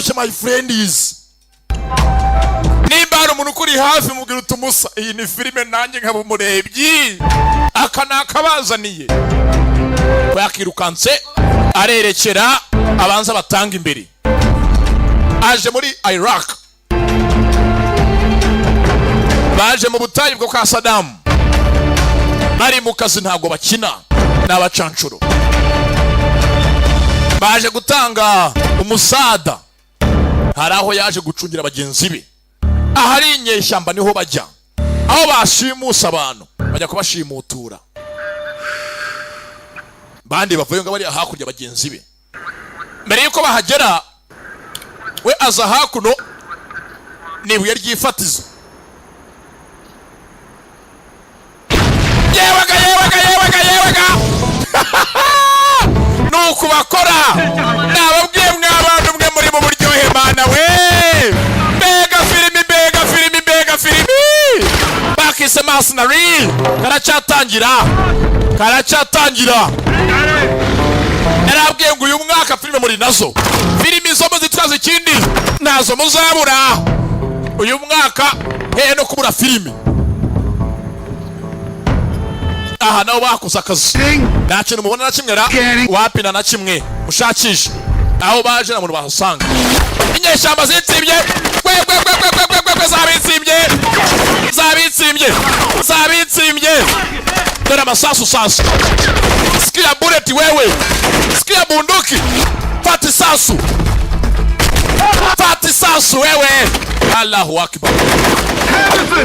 biryoshye my friends. Nimba hari umuntu kuri hafi mubwira utumusa iyi ni filime nanjye nkaba umurebyi aka nakabazaniye. Bakirukanse arerekera abanza batanga imbere. Aje muri Iraq. Baje mu butayu bwo kwa Saddam. Bari mu kazi ntago bakina n'abacancuro. Baje gutanga umusada. Hari aho yaje gucungira bagenzi be. Ahari inyeshyamba niho bajya. Aho bashimusa abantu bajya kubashimutura. Bandi bavuye ngo bari hakurya bagenzi be. Mbere yuko bahagera we aza hakuno nibuye ryifatizo. Yewega nuko bakora nababwiye mw'abantu mwe muri mu buryohe mana we. Mbega filimi bakise mercenary karacyatangira. Narabwiye ngo uyu mwaka filime muri nazo filimi zo muzitwaza ikindi nazo muzabura uyu mwaka no kubura filimi. Aha naho bakoze akazi nta kintu mubona na kimwe wapina na kimwe mushakisha aho baje na muntu bahasanga. Inyeshyamba zitsibye zabitsimbye dore amasasu sasa. Sikia bullet wewe, sikia bunduki, fati sasu wewe. Allahu akbar.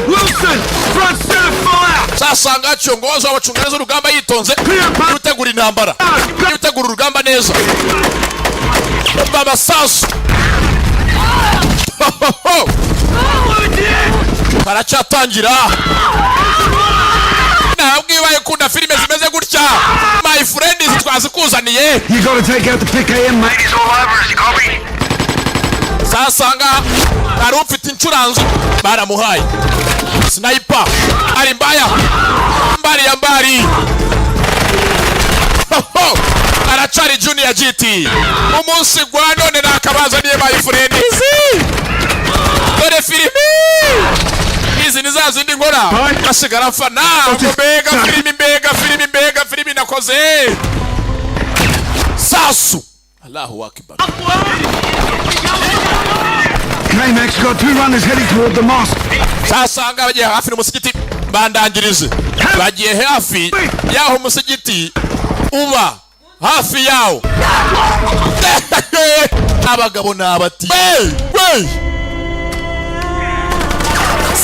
Wilson, front center fire. Sasa ngachongoza abacungereza urugamba yitonze utegura intambara. Utegura urugamba neza. Baba sasu. Karacyatangira. Nabwiye kunda filime zimeze gutya. My friend is twazikuzaniye. You got to take out the PKM, mate. He's all over us, you copy? Sasa ari ufite incuranzo baramuhaye. Sniper ari mbaya. Mbari. Aracari junior giti. Umunsi gwa none nakabazaniye my friend. Dore filime. Izi nizazindi nkora asigara mfana mbega filimi nakoze sasu. Allahu akbar. Okay, Max, got two runners heading toward the mosque. Sasa bagiye hafi n'umusigiti bandangirize. Bagiye hafi yaho umusigiti uba hafi yawo. Abagabo nabati. Wey.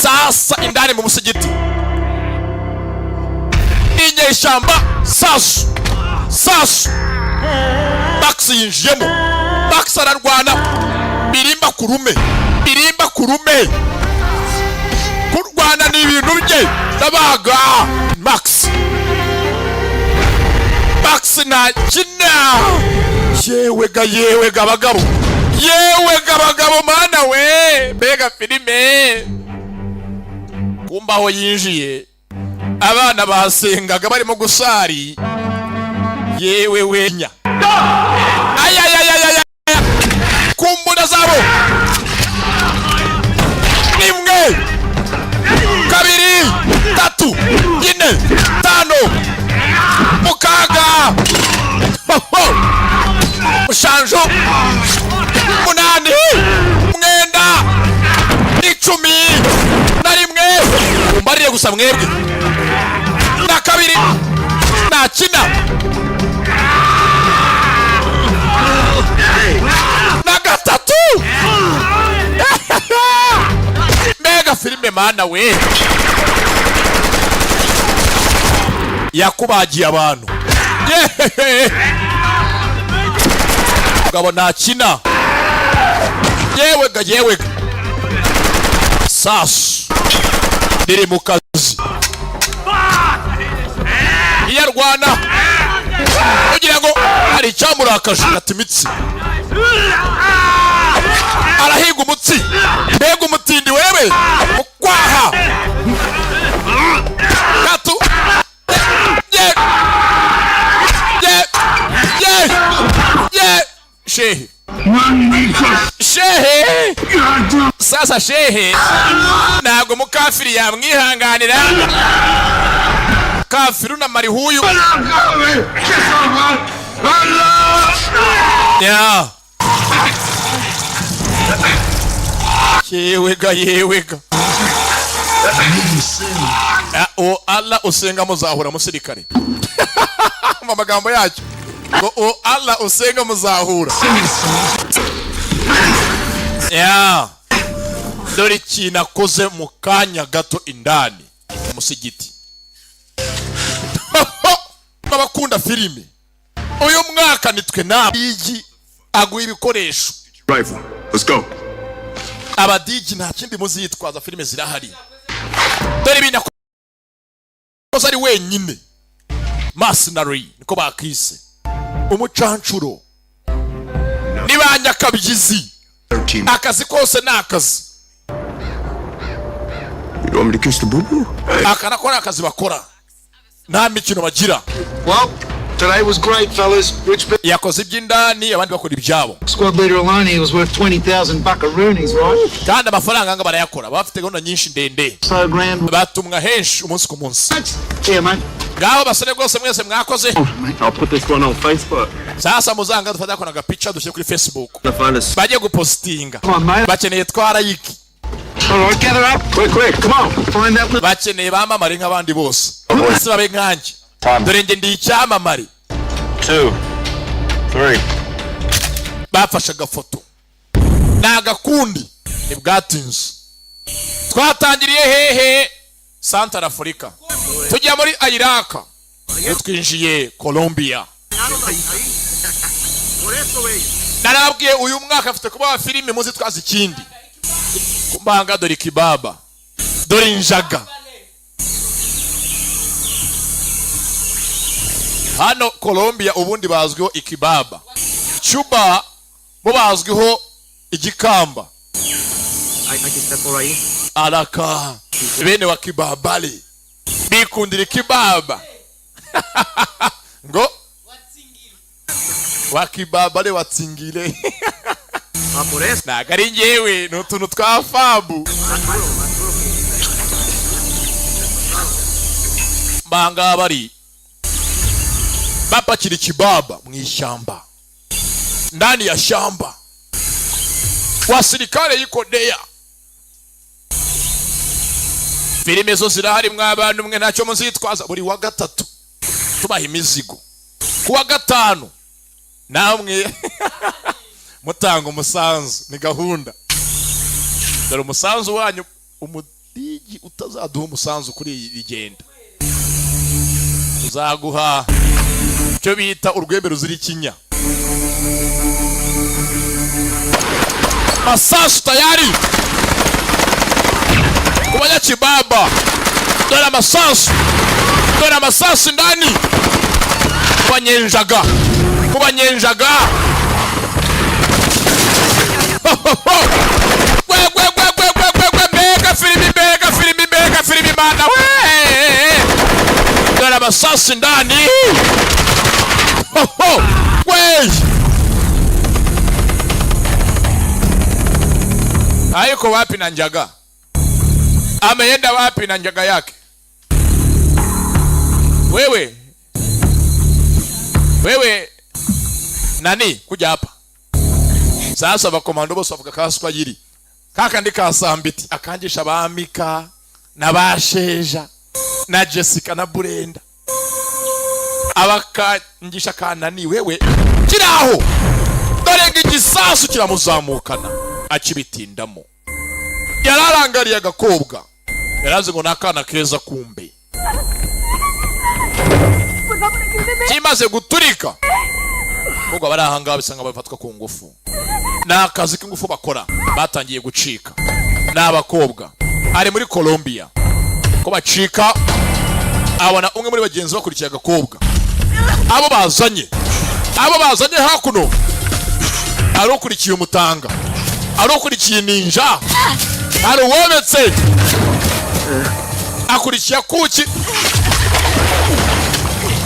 Sasa indani mu musigiti inyeshyamba sasu Max yinjiyemo. Max ararwana birimba kurume kurwana ni ibintu bye nabaga. Max nakina yewega abagabo mana we. Mbega filime kumba aho yinjiye abana basengaga barimo gusari yewe wenya. Ayayayaya kumbuna zabo imwe kabiri tatu ine tano mukaga ushanjo munani mwenda icumi na rimwe. Mbariye gusa mwebwe na kabiri nakina na gatatu. Mega filime mana we yakubagiye abantu. Gabo nakina yewega sasu diri mu kazi iyarwana kugira ngo hari icyamurakaje atimitsi arahiga umutsi. Mbega umutindi wewe ukwaha gatu shehe shehe sasa shehe ntabwo mukafiri yamwihanganira kafiru na mari huyu ya yewega o Allah usenga muzahura musirikare mu magambo yacyo ngo o Allah usenga muzahura ya dore kinakoze mu kanya gato indani musigiti babakunda filime uyu mwaka nitwe nabigi aguye ibikoresho Rifle. Let's go. abadigi nta kindi muzitwaza filime zirahari dore binakoze ari wenyine mercenary niko bakise umucancuro nibanyakabyizi akazi kose nakazi You want me to kiss the boo-boo? akana ko nakazi bakora nta mikino bagira Well, today was great, fellas. Rich yakoze iby'indani abandi bakora ibyabo squad leader Alani was worth 20,000 buckaroonies, right? kandi amafaranga nga barayakora bafite gahunda nyinshi ndende So grand. batumwa henshi umunsi ku munsi Yeah, mate. ngaho basore rwose mwese mwakoze I'll put this one on Facebook. sasa muzanga dufata ko agapica dushyire kuri Facebook The finest. bagiye gupostinga Come on, mate. bakeneye twarayiki All right, gather up. Quick. Come on. Find that little... bakeneye bamamare nk'abandi bose bose babe nkanjye dore nge ndi icyamamare 2, 3. bafashe agafoto nagakundi ntibwatinze twatangiriye hehe Central Africa tujya muri Iraq twinjiye Colombia narabwiye uyu mwaka afite kuba filime muzi twazi ikindi kumbanga dore kibaba dore injaga hano Colombia ubundi bazwiho ikibaba Cuba bo bazwiho igikamba alaka bene wa kibabale bikundira ikibaba ngo wa kibabale watsingire nagari ngewe n'utuntu twa fabu banga bari bapakira ikibaba mu ishyamba ndani ya shamba wasirikare yikodea filime zo zirahari mw'abantu mwe ntacyo muzitwaza buri wa gatatu tubaha imizigo kuwa gatanu namwe mutanga umusanzu ni gahunda dore umusanzu wanyu umudigi utazaduha umusanzu kuri iyi rigenda uzaguha cyo bita urwembe ruzira ikinya masasu tayari kubanya kibaba dore amasasu ndani kubanyenjaga Bega filimi mana we dore amasasu ndani we hayuko wapi na njaga ameenda wapi na njaga yake wewe nani kuja hapa sasa bakomando bose bavuga kaswa yiri kaka ndikasambiti akangisha bamika na basheja na Jessica na Brenda abakangisha kanani wewe kiraho dore ngigisasu kiramuzamukana akibitindamo yararangariye agakobwa yarazi ngo nakana keza kumbe kimaze guturika ubwo barahanga bisanga bafatwa ku ngufu nakazi k'ingufu bakora batangiye gucika n'abakobwa ari muri Colombia ko bacika abona umwe muri bagenzi bakurikiye agakobwa abo bazanye hakuno arukurikiye umutanga arukurikiye ninja aruwometse akurikiye kuki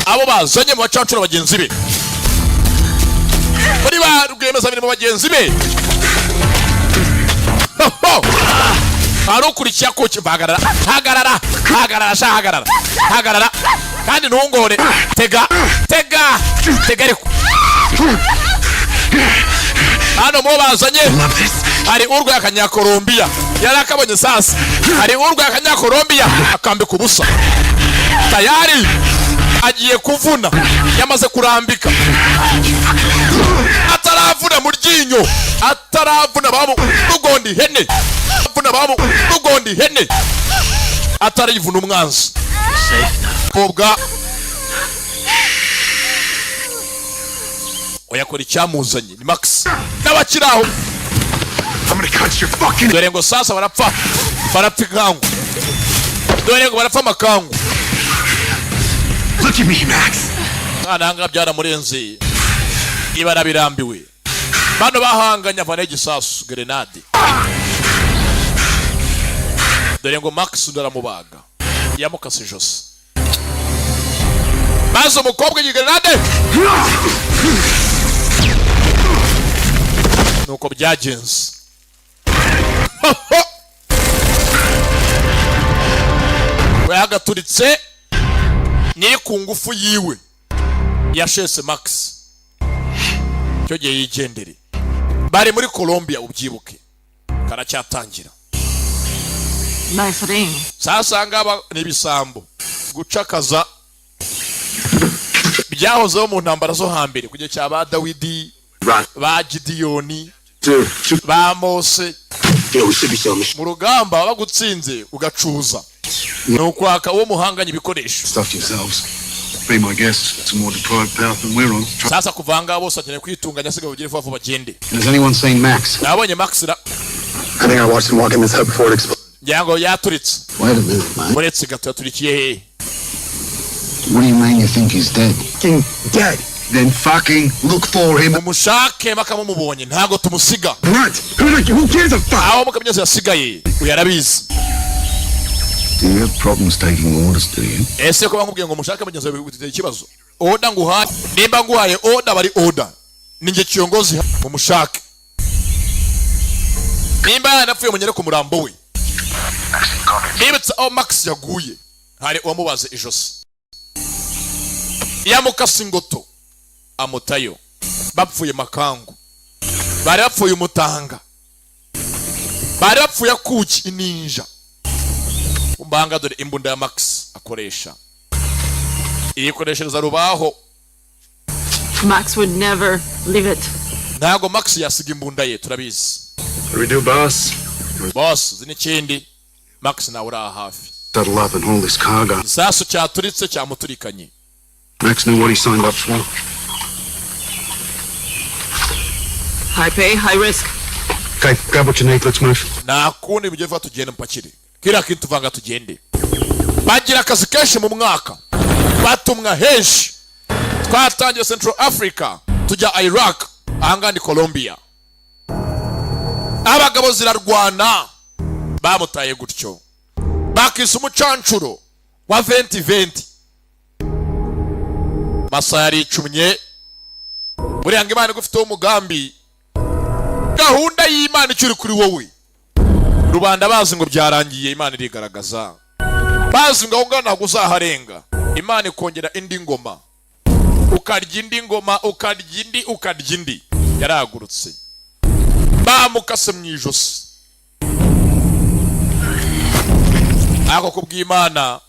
abo bazanye mu bacancuro bagenzi be muri ba rwemeza mirimo bagenzi be arukurikiye ko kibagarara hagarara kandi ntungore tega ariko hano mo bazanye hari urwa yakanyakolombia yari akabonye sasa hari urwa yakanyakolombia akambika ubusa tayari agiye kuvuna yamaze kurambika ataravuna mu ryinyo ataravuna bamu rugondi hene atarivuna umwanzi kobwa oyakora icyamuzanye ni Max n'abakiraho dore ngo sasa barapfa inkangu dore ngo barapfa amakangu. Look at me, Max. Nanga byaramurenze ibara birambiwe bano bahanganya vana igisasu grenade dore ngo Max ndaramubaga yamukase jose maze umukobwa y'igrenade nuko byagenze wayagaturitse ni ku ngufu yiwe yashese Max cyo gihe yigendere bari muri Colombia ubyibuke karacyatangira Nice ring. sasa ngaba nibisambo gucakaza byahozeho mu ntambara zo hambere kujye cya ba Dawidi ba Gidiyoni ba Mose mu rugamba bagutsinze ugacuza nukwaka uwo muhanganye ibikoresho Stuff yourselves. Be my guest. It's a more deprived path than we're on. sasa kuvanga bose akeneye kwitunganya siga bugire vuba bagende. Has anyone seen Max? Nabonye Max ra I think I watched him walk in his head before it exploded. yango yaturitse Wait a minute, man. muretse gato yaturikiye he. What do you mean you think he's dead? Fucking dead. Then fucking look for him. Umushake makamumubonye ntago tumusiga Blunt. Who gives a fuck? aho mukamyeze yasigaye uyarabizi. Do you have problems taking orders, do you? Ese ko bankubwiye ngo mushake mugenzi wawe biguteye ikibazo oda nguhaye nimba nguhaye oda bari oda ninge kiyongozi mu mushake nimba yanapfuye munyere ku murambo we nibitsa aho Max yaguye hari uwamubaze ijosi yamukase ingoto amutayo bapfuye makangu bari bapfuye umutanga bari bapfuye akuki ininja umbanga dore imbunda ya Max akoresha iyikoreshereza rubaho. Max would never leave it. Ntago Max yasiga imbunda ye turabizi. What do we do, boss? Boss zinikindi Max na ura hafi Settle up and hold this cargo. isasu cyaturitse cyamuturikanye. Max knew what he signed up for. High pay, high risk. Okay, grab what you need. Let's move. Na kundi bijeva tugende mpakire kira kintu vanga tugende bagira akazi kenshi mu mwaka batumwa henshi twatangiye Central Africa tujya Iraq ahanga ni Colombia abagabo zirarwana bamutaye gutyo bakisa umucancuro wa 2020 masa yari icumye buri hange Imana gufite umugambi gahunda y'Imana icuri kuri wowe rubanda bazi ngo byarangiye Imana irigaragaza bazi ngo ngana guzaharenga Imana ikongera indi ngoma ukarya indi ngoma ukarya indi yaragurutse bamukase mu ijosi ako kubw'Imana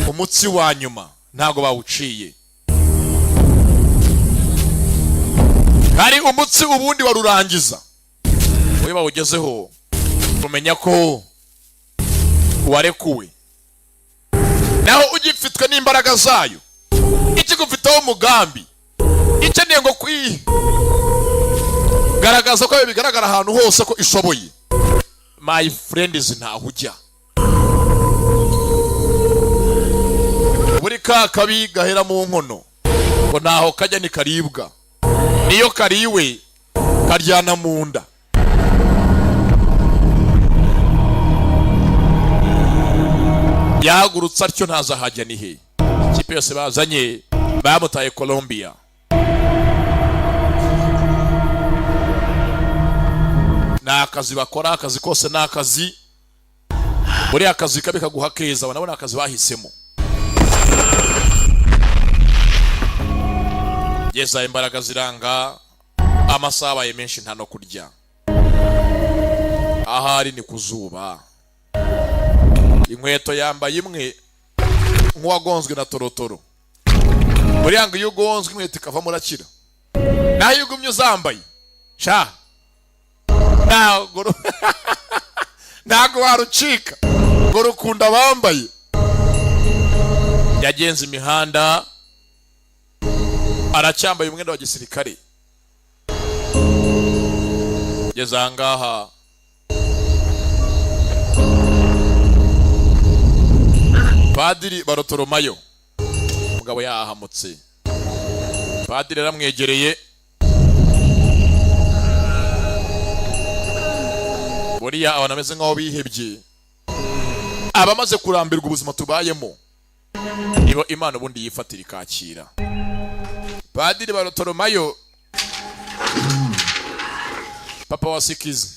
umutsi wa nyuma ntago bawuciye hari umutsi ubundi warurangiza we bawugezeho kumenya ko warekuwe naho ugifitwe n'imbaraga zayo ikigufiteho umugambi ikeneye ngo garagaza ko bigaragara ahantu hose ko ishoboye my friends ntaho ujya buri kabi gahera mu nkono ngo naho kajya ni karibwa niyo kariwe karyana mu nda yagurutse atyo ntazahajya ni he ikipe yose bazanye bamutaye Colombia naka akazi bakora, akazi kose ni akazi. Muri akazi kabe kaguha keza, banabona akazi bahisemo. Yeza imbaraga ziranga, amasaha menshi nta no kurya. Ahari ni kuzuba. Inkweto yambaye imwe nk'uwagonzwe na torotoro. Muri yangu iyo ugonzwe inkweto ikava murakira. Naho iyo ugumye uzambaye sha ntago warucika ngo rukunda bambaye. Yagenze imihanda aracyambaye umwenda wa gisirikare. Yeza ngaha Padiri Barotoromayo umugabo yahamutse. Padiri aramwegereye. Buriya abana ameze nkaho bihebye, abamaze kurambirwa ubuzima tubayemo, nibo Imana ubundi yifatira ikakira. Padiri Barotoromayo papa wa Sikizi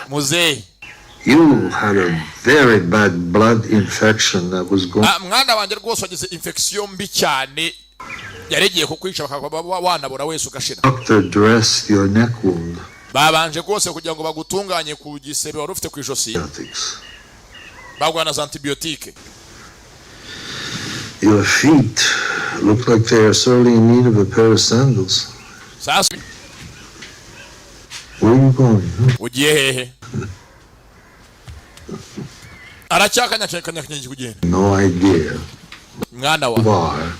Muzehe, you had a very bad blood infection that was going. Mwana wanjye rwose wagize infection mbi cyane, yaregiye kukwica bakaba wanabura wese ugashira. Doctor dressed your neck wound. Babanje rwose kugira ngo bagutunganye ku gisebe wari ufite ku ijosi. Bagwana za antibiotique. Your feet look like they are sorely in need of a pair of sandals. Sasa where are you going? ugiye hehe? Aracyakanya kugenda. No idea. Mwana wa Bar.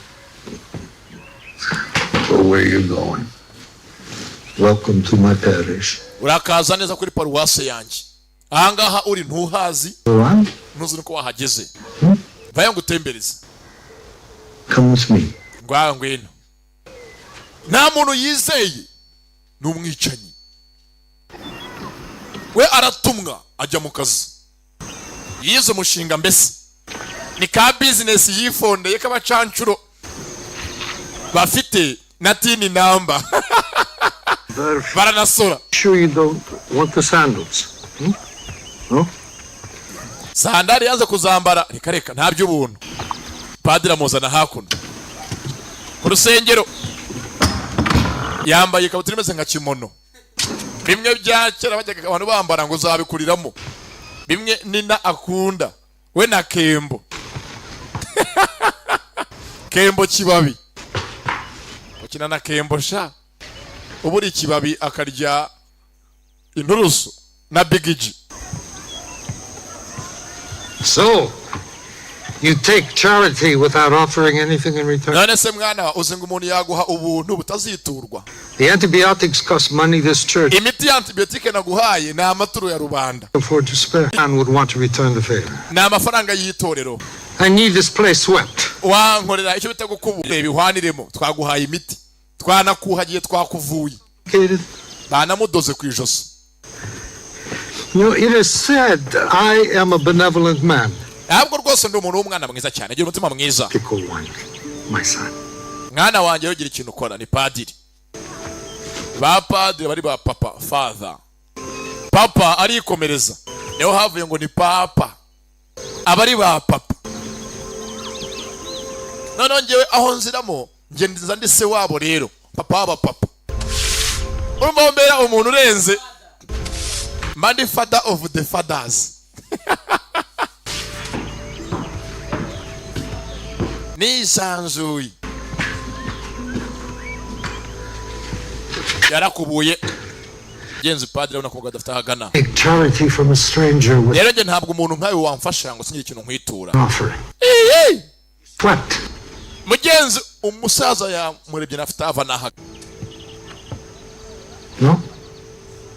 Or where you're going. Welcome to my parish. Urakaza neza kuri paruwase yanjye. Ahangaha uri ntuhazi. Ntuzi uko wahageze. Vayo ngutembereza. Come with me. Ngwino. Nta muntu yizeye n'umwicanyi. We aratumwa ajya mu kazi. Yize umushinga mbese ni ka business yifondeye k'abacancuro bafite na tini namba. Baranasora. Sure you don't want the sandals? No? Sandali yanze kuzambara reka nta by'ubuntu. Padiri amuzana hakuno ku rusengero yambaye ikabutura imeze nka kimono. Bimwe bya kera bajyaga abantu bambara ngo uzabikuriramo. Bimwe nina akunda we na Kembo. Kembo kibabi ukina na Kembo sha uburi kibabi akarya inturusu na bigiji. So, you take charity without offering anything in return? None se mwana uzinga umuntu yaguha ubuntu butaziturwa. The antibiotics cost money this church. Imiti antibiotique naguhaye na amaturu ya rubanda. Afford to spare. Man would want to return the favor. Na amafaranga yitorero. I need this place swept. Wankorera icyo bita gukubura ibihwaniremo. Twaguhaye imiti. Twanakuhagiye twakuvuye. Banamudoze ku ijosi. You know, it is said I am a benevolent man. Ntabwo rwose ndi umuntu w'umwana mwiza cyane. Agira umutima mwiza. Pickle one, my son. Mwana wanjye yogira ikintu ukora ni padiri. Ba padiri bari ba papa, father. Papa arikomereza. Niho havuye ngo ni papa. Abari ba papa. None ngewe aho nziramo nge ndiza ndi se wabo rero. Papa waba papa. Urumva mbera umuntu urenze. Mandi father of the fathers. Nisanzuye. Yarakubuye. Genzi padre unakuvuga dafite hagana. Take charity from a stranger with Rero nge ntabwo umuntu nkawe wamfasha ngo sinye ikintu nkwitura. offering. Swept. Mugenzi umusaza ya murebye nafite ava nahaga. No?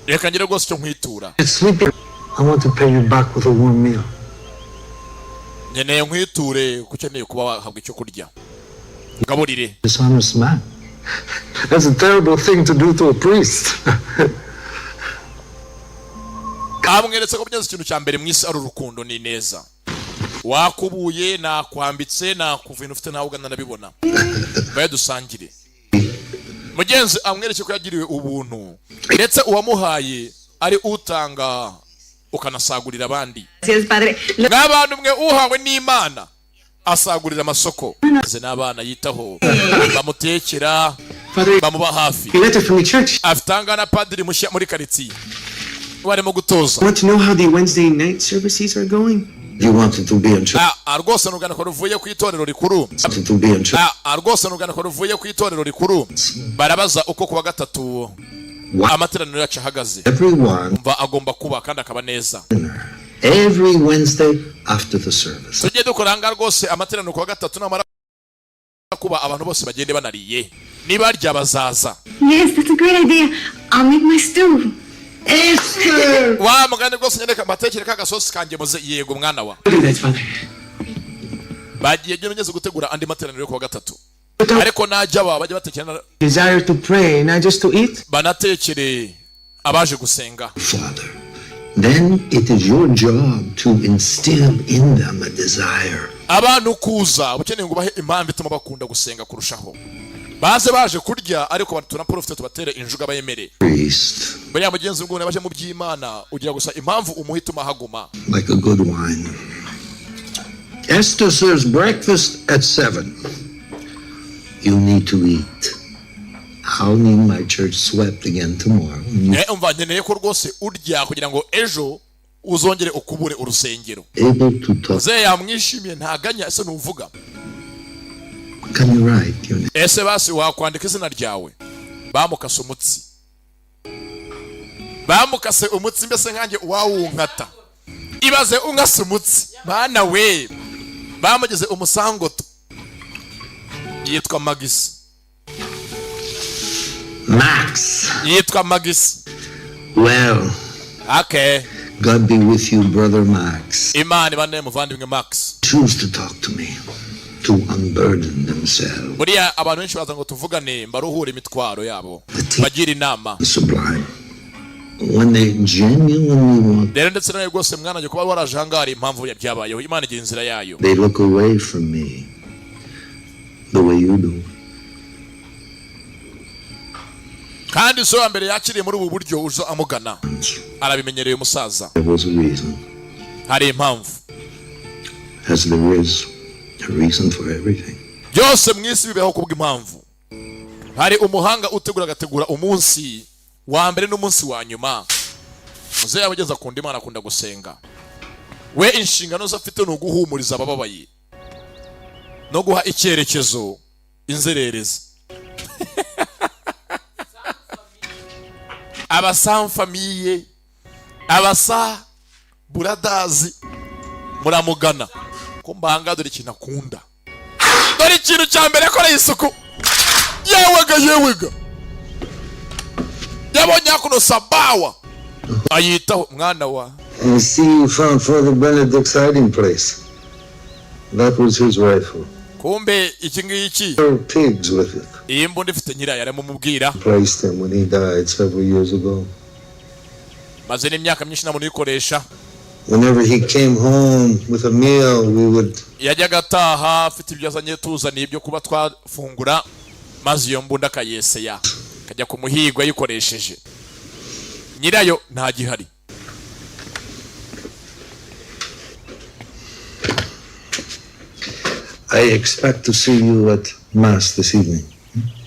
Reka ngire rwose cyo nkwitura. It's sleeping. I want to pay you back with a warm meal. Nkeneye nkwiture kukeneye kuba wahabwa icyo kurya. Ngaburire. Dishonest man. That's a terrible thing to do to a priest. Amweretse ko byanze ikintu cya mbere mwisi ari urukundo ni neza. Wakubuye nakwambitse nakuvina ufite nawe ugana nabibona. Baye dusangire. Mugenzi amwereke ko yagiriwe ubuntu. ndetse uwamuhaye ari utanga ukanasagurira abandi. Nk'abantu mwe uhawe n'Imana asagurira amasoko, ze n'abana yitaho, bamutekera, bamuba hafi. Afitanga na padiri mushya muri karitsiye barimo gutoza. Want to know how the Wednesday night services are going? You wanted to be in church. Rwose nugana ko ruvuye ku itorero rikuru. Rwose nugana ko ruvuye ku itorero rikuru. Barabaza uko kuwa gatatu amateraniro yacu ahagaze. Umva agomba kuba kandi akaba neza. Every Wednesday after the service. Tujye dukoranga rwose amateraniro kuwa gatatu namara kuba abantu bose bagende banariye. Niba rya bazaza. Yes, that's a great idea. I'll make my stew. Esther! Wa mugande rwose nyereka amatekere kagasosi kanje muze yego mwana wa. Bagiye gye gutegura andi materaniro yo kuwa gatatu. Ariko najya bajya batekera Desire to pray, not just to eat. Banatekere abaje gusenga. Father, then it is your job to instill in them a desire. Abantu kuza bukeneye ngo bahe impamvu ituma bakunda gusenga kurushaho. Baje kurya ariko tuna profit tubatere injuga bayemere. Priest. Bariya mugenzi ngo baje mu by'Imana ugira gusa impamvu umuhituma haguma. Like a good wine. Esther serves breakfast at 7. You need to eat. I'll need my church swept again tomorrow. Umva nkeneye ko rwose urya kugira ngo ejo uzongere ukubure urusengero. Able to talk. Ze yamwishimiye ntaganya ese nuvuga. Can you write your name? Ese basi wakwandika izina ryawe. Bamukase umutsi. Bamukase umutsi mbese nkanjye wawunkata. Ibaze unkase umutsi. Bana we. Bamugeze umusangoto. Yitwa Magisi. Max. Yitwa Magisi. Well. Okay. God be with you, brother Max. Imana bane muvandimwe Max. Choose to talk to me. To unburden themselves. Buriya abantu benshi baza ngo tuvugane mbaruhure imitwaro yabo. Bagira inama. Sublime. When they genuinely want. Rero ndetse nawe rwose mwana cyo kuba waraje hangari impamvu byabayeho. Imana igira inzira yayo. They look away from me. The way you do. Kandi so mbere yakiriye muri ubu buryo uzo amugana. Arabimenyereye umusaza. There was a reason. Hari impamvu. As there is a reason for everything. Byose mwisi bibeho kubw'impamvu. Hari umuhanga agategura umunsi wa mbere n'umunsi wa nyuma. Muze yabageza kundi Imana akunda gusenga. We inshingano zafite no guhumuriza abababaye. No guha icyerekezo inzererezi. Abasa famille, abasa buradazi muramugana. Kumbanga dore ikintu akunda. Dore ikintu cya mbere akora isuku. Yewega. Yabonye kuno sabawa. Ayitaho mwana wa. And see, you found Father Benedict's hiding place. That was his rifle. Kumbe iki ngiki. There were pigs with it. Iyi mbunda ifite nyirayo aramumubwira. Placed him when he died several years ago. Maze n'imyaka myinshi namuntu yikoresha. Whenever he came home with a meal, we would. Yajyaga ataha afite ibyo azanye tuzaniye ibyo kuba twafungura. Maze iyo mbunda kayeseya. Kajya ku muhigwa yikoresheje. Nyirayo nta gihari. I expect to see you at Mass this evening.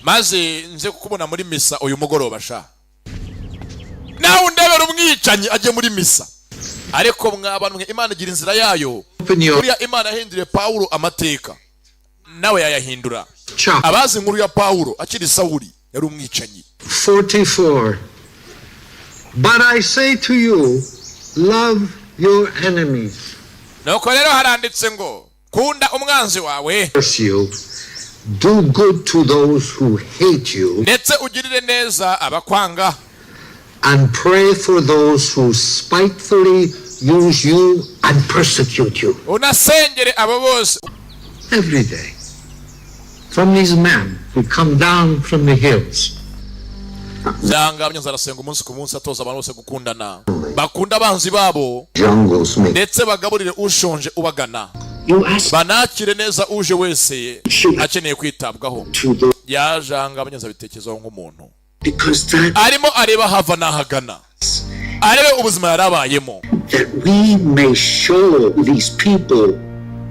Maze nze kukubona muri misa uyu mugoroba sha. Nawe undebera umwicanyi aje muri misa. Ariko mwabantu Imana igira inzira yayo. Buriya Imana yahinduriye Paulo amateka. Nawe yayahindura. Abazi inkuru ya Paulo akiri Sawuli yari umwicanyi. 44. But I say to you, love your enemies. Nuko rero haranditse ngo kunda umwanzi wawe. Do good to those who hate you. Ndetse ugirire neza abakwanga. And pray for those who spitefully use you and persecute you. Unasengere abo bose. Every day. From these men who come down from the hills. Zanga abanyaza arasenga umunsi ku munsi atoza abantu bose gukundana. Bakunda abanzi babo. Ndetse bagaburire ushonje ubagana. Banakire neza uje wese akeneye kwitabwaho. Yajanga abanyaza bitekerezaho nk'umuntu. Because that arimo areba hava n'ahagana arebe ubuzima yarabayemo, that we may show these people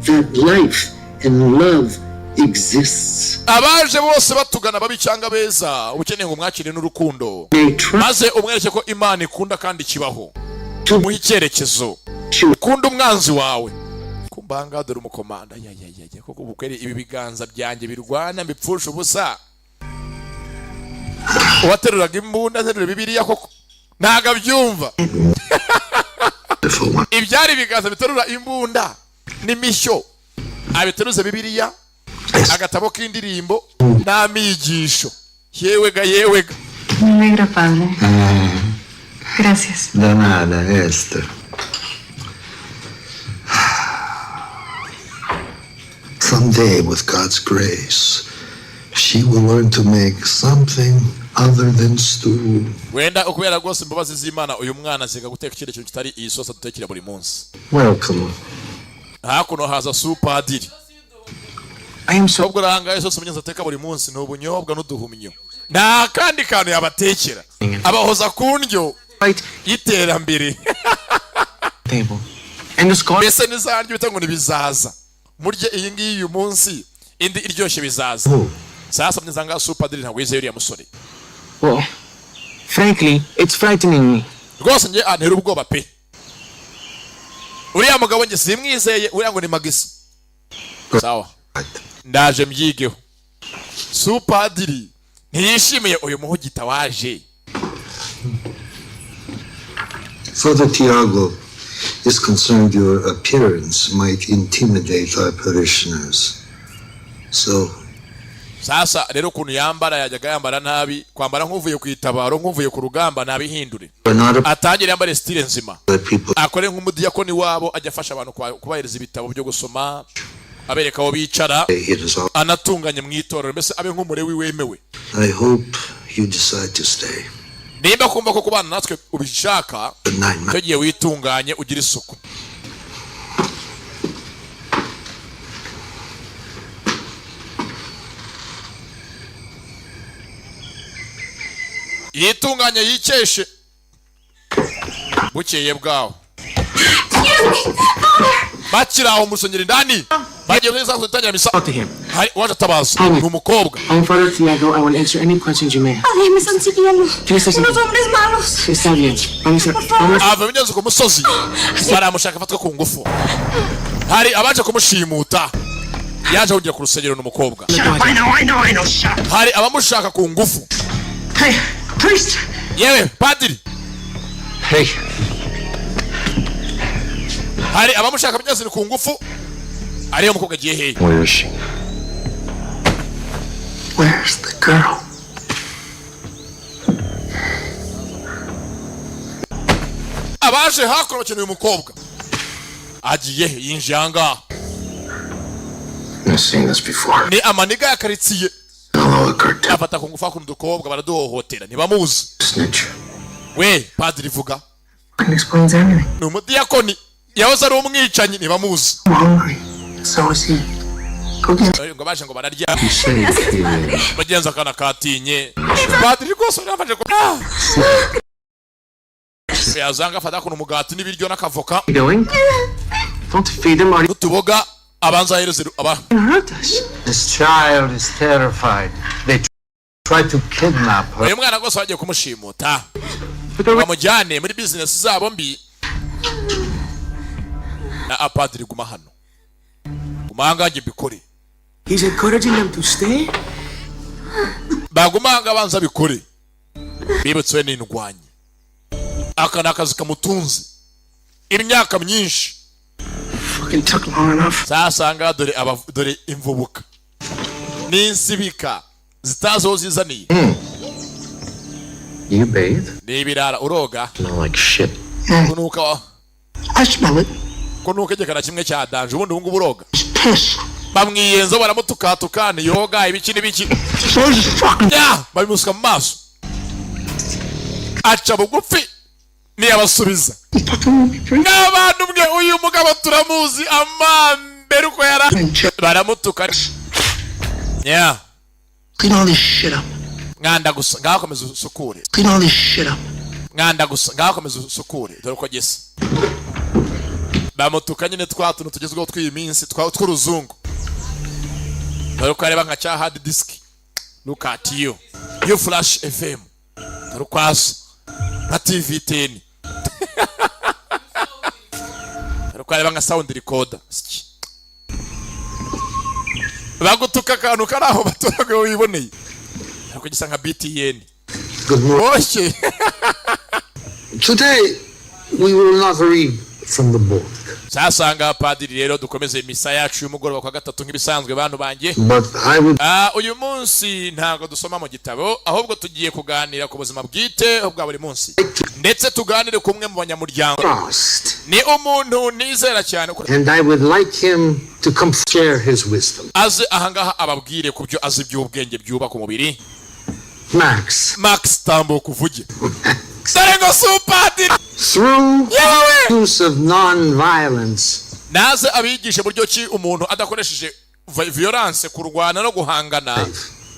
that life and love exists. abaje bose batugana babi cyangwa beza ukeneye ngo mwakire n'urukundo, They try maze umwereke ko Imana ikunda kandi kibaho, to muhe icyerekezo, ukunda umwanzi wawe. Kumbanga dore umukomanda ya koko bukwere ibi biganza byanjye birwana mbipfusha ubusa. Uwateruraga imbunda aterura Bibiliya koko ntago abyumva. Ibyari biganza biterura imbunda n'imishyo abiteruze Bibiliya, agatabo k'indirimbo n'amigisho. Yewega Me alegra, padre. Gracias. De nada, Esther. Someday, with God's grace, she will learn to make something other than stew. Wenda ukubera rwose imbabazi z'Imana uyu mwana aziga guteka ikindi kintu kitari iyi sosa dutekera buri munsi. Welcome. Hakuno haza supadiri. I am so. Ubwo ranga isosa umunyenzi ateka buri munsi n'ubunyobwa n'uduhumyo. Nta kandi kantu yabatekera. Abahoza ku ndyo Right y'iterambere. table. And the scar. Mbese nizaryo bita ngo nibizaza. Murye iyi ngiyi uyu munsi indi iryoshye bizaza. Sasa mnizanga supadiri ntabwo yizeye uriya musore. Well, frankly, it's frightening me. Rwose nge antera ubwoba pe. Uriya mugabo nge simwizeye, uriya ngo ni magisi. Sawa. Ndaje mbyigeho. Supadiri ntiyishimiye uyu muhugita waje. Father Tiago is concerned your appearance might intimidate our parishioners. So, Sasa rero ukuntu yambara yajyaga yambara nabi, kwambara nk'uvuye ku itabaro nk'uvuye ku rugamba nabihindure. Atangire yambare style nzima. Akore nk'umudiyakoni wabo ajya afasha abantu kubahereza ibitabo byo gusoma, abereka aho bicara, anatunganye mu itorero, mbese abe nk'umurewi wemewe. I hope you decide to stay. Nimba kumva ko kubana natwe ubishaka, cyo gihe witunganye ugira isuku. Yitunganye yikeshe bukeye bwaho. Bakiraho musonyeri ndani bagiye neza kutangira misa. Talk to him. Hari waje tabaza n'umukobwa. I'm Father Tiago. I will answer any questions you may have. Padre, me están siguiendo. ¿Qué estás haciendo? Unos hombres malos. Está bien. Vamos. Ava binyuze ku musozi baramushaka afatwa ku ngufu. Hari abaje kumushimuta yaje kugira ku rusengero n'umukobwa. I know, shut up. Hari abamushaka ku ngufu. Hey, priest! Yewe padiri. Hey, Hari abamushaka binyuze ku ngufu. Ariyo mukobwa agiye hehe? where is she? Where's the girl? Abaje hakuno bakeneye umukobwa. Agiye he? Yinjiye ahangaha. I've seen this before. Ni amaniga ya karitsiye. Hello, cartel Afata ku ngufu hakuno udukobwa baraduhohotera ntibamuzi. snitch. We padiri vuga. That explains everything. Ni umudiyakoni yahoze ari umwicanyi ntibamuzi. I'm hungry. So is he. Go get Ngo baje ngo bararya. Gracias, padre. Bagenza akana katinye. Padiri rwose urafashe ko yazanga afata kuno umugati n'ibiryo n'akavoka you doing? Don't feed them or n'utuboga abanza ahereze aba. you hurt us. This child is terrified. They tried to kidnap her. Uyu mwana rwose bagiye kumushimuta bamujyane muri business zabo mbi. Na apadiri guma hano gumanga bikore. He's encouraging them to stay? Bagumanga abanza bikore bibutswe n'indwanyi. Aka nakazi kamutunze imyaka myinshi. Fucking took long enough. Sasa nga dore imvubuka n'insibika zitazo zizaniye. You bathe? N'ibirara uroga Smell like shit. kunuka I smell it. kunuka igekana kimwe cya danje ubundi ubungu buroga. It's piss. Bamwiyenza baramutukatukana yoga ibiki n'ibiki. So this is fucking. Ya babimusuka mu maso aca bugufi niyabasubiza. N'abantu bwe uyu mugabo turamuzi amambere uko yara baramutuka. Ya Clean all this shit up. mwanda gusa ngaho komeza usukure Clean all this shit up. mwanda gusa ngaho komeza usukure dore ko gisa bamutuka nyine twa tuntu tugezweho tw'iyi minsi tw'uruzungu dore ko areba nka cya hard disk look at you flash fm dore kwaso nka tv 10 dore ko areba nka sound recorder bagutuka akantu kari aho baturaga wiboneye ariko gisa nka btn. Good morning. Today we will not read from the book. Sasanga padiri rero dukomeze misa yacu y'umugoroba kwa gatatu nk'ibisanzwe bantu banjye. But I would uyu munsi ntago dusoma mu gitabo ahubwo tugiye kuganira ku buzima bwite bwa buri munsi ndetse tuganire kumwe mu banyamuryango ni umuntu nizera cyane and I would like him to come share his wisdom. Aze ahangaha ababwire ku byo azi by'ubwenge byubaka umubiri. Max tambuka uvuge. Sarengo supadiri through use of non-violence. Naze abigishe buryo ki umuntu adakoresheje violence kurwana no guhangana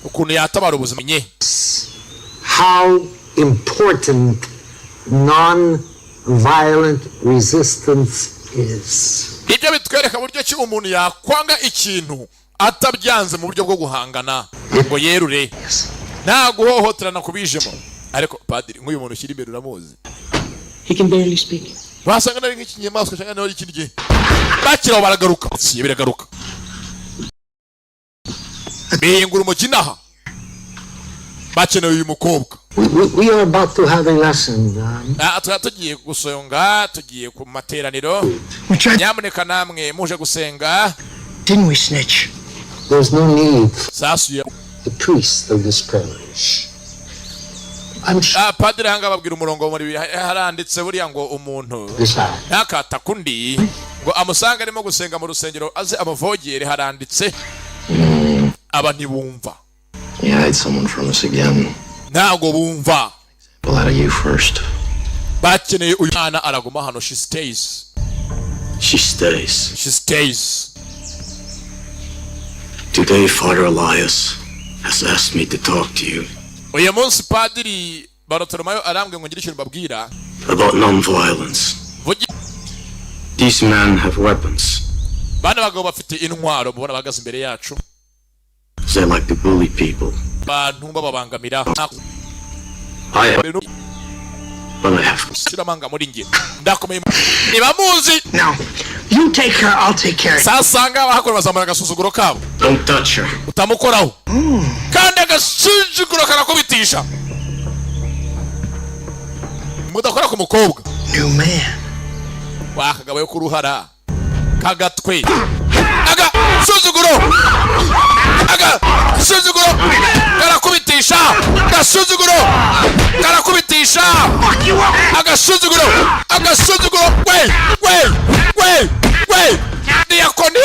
ukuntu yatabara ubuzima nye. How important non-violent resistance is. Ibyo bitwereka buryo ki umuntu yakwanga ikintu atabyanze mu buryo bwo guhangana ngo yerure nta guhohoterana kubijemo. Ariko padiri nk'uyu muntu ushyira imbere uramuzi. He can barely speak. Basanga nari nk'ikinyamaswa cyangwa nari ikindi gihe bakiraho baragaruka si biragaruka bihingura umukinaha bakeneye uyu mukobwa. We are about to have a lesson. Tugiye gusonga tugiye ku materaniro nyamuneka namwe muje gusenga. Didn't we snitch? There's no need. Sasuya The priest of this parish. Padiri hanga babwira umurongo muri haranditse buriya ngo umuntu ntakata kundi ngo amusanga arimo gusenga mu rusengero aze amuvogere haranditse aba ntibumva. Yeah, hide someone from us again. Ntago bumva. Well, out of you first. Bakeneye uyu mwana araguma hano. She stays. She stays. She stays. Today, Father Elias has asked me to talk to you. Uyu munsi padiri Barotolomayo arambwe ngo ngire ikintu babwira about non-violence. These men have weapons. Bana bagabo bafite intwaro mubona bagaze imbere yacu. They like to bully people. Bantu babangamira. But I have. Shiramanga muri nge. Ndakomeye. Niba muzi. Now, you take her, I'll take care of it. Sasanga bahakora bazamara gasuzuguro kabo. Don't touch her. Utamukoraho. Kandi agasuzuguro karakubitisha. Mudakora ku mukobwa. New man. Wakagabo yo kuruhara. Kagatwe. Aga suzuguro. Aga suzuguro. Karakubitisha. Gasuzuguro. Karakubitisha. Aga suzuguro. Aga suzuguro. Wait. Diakoni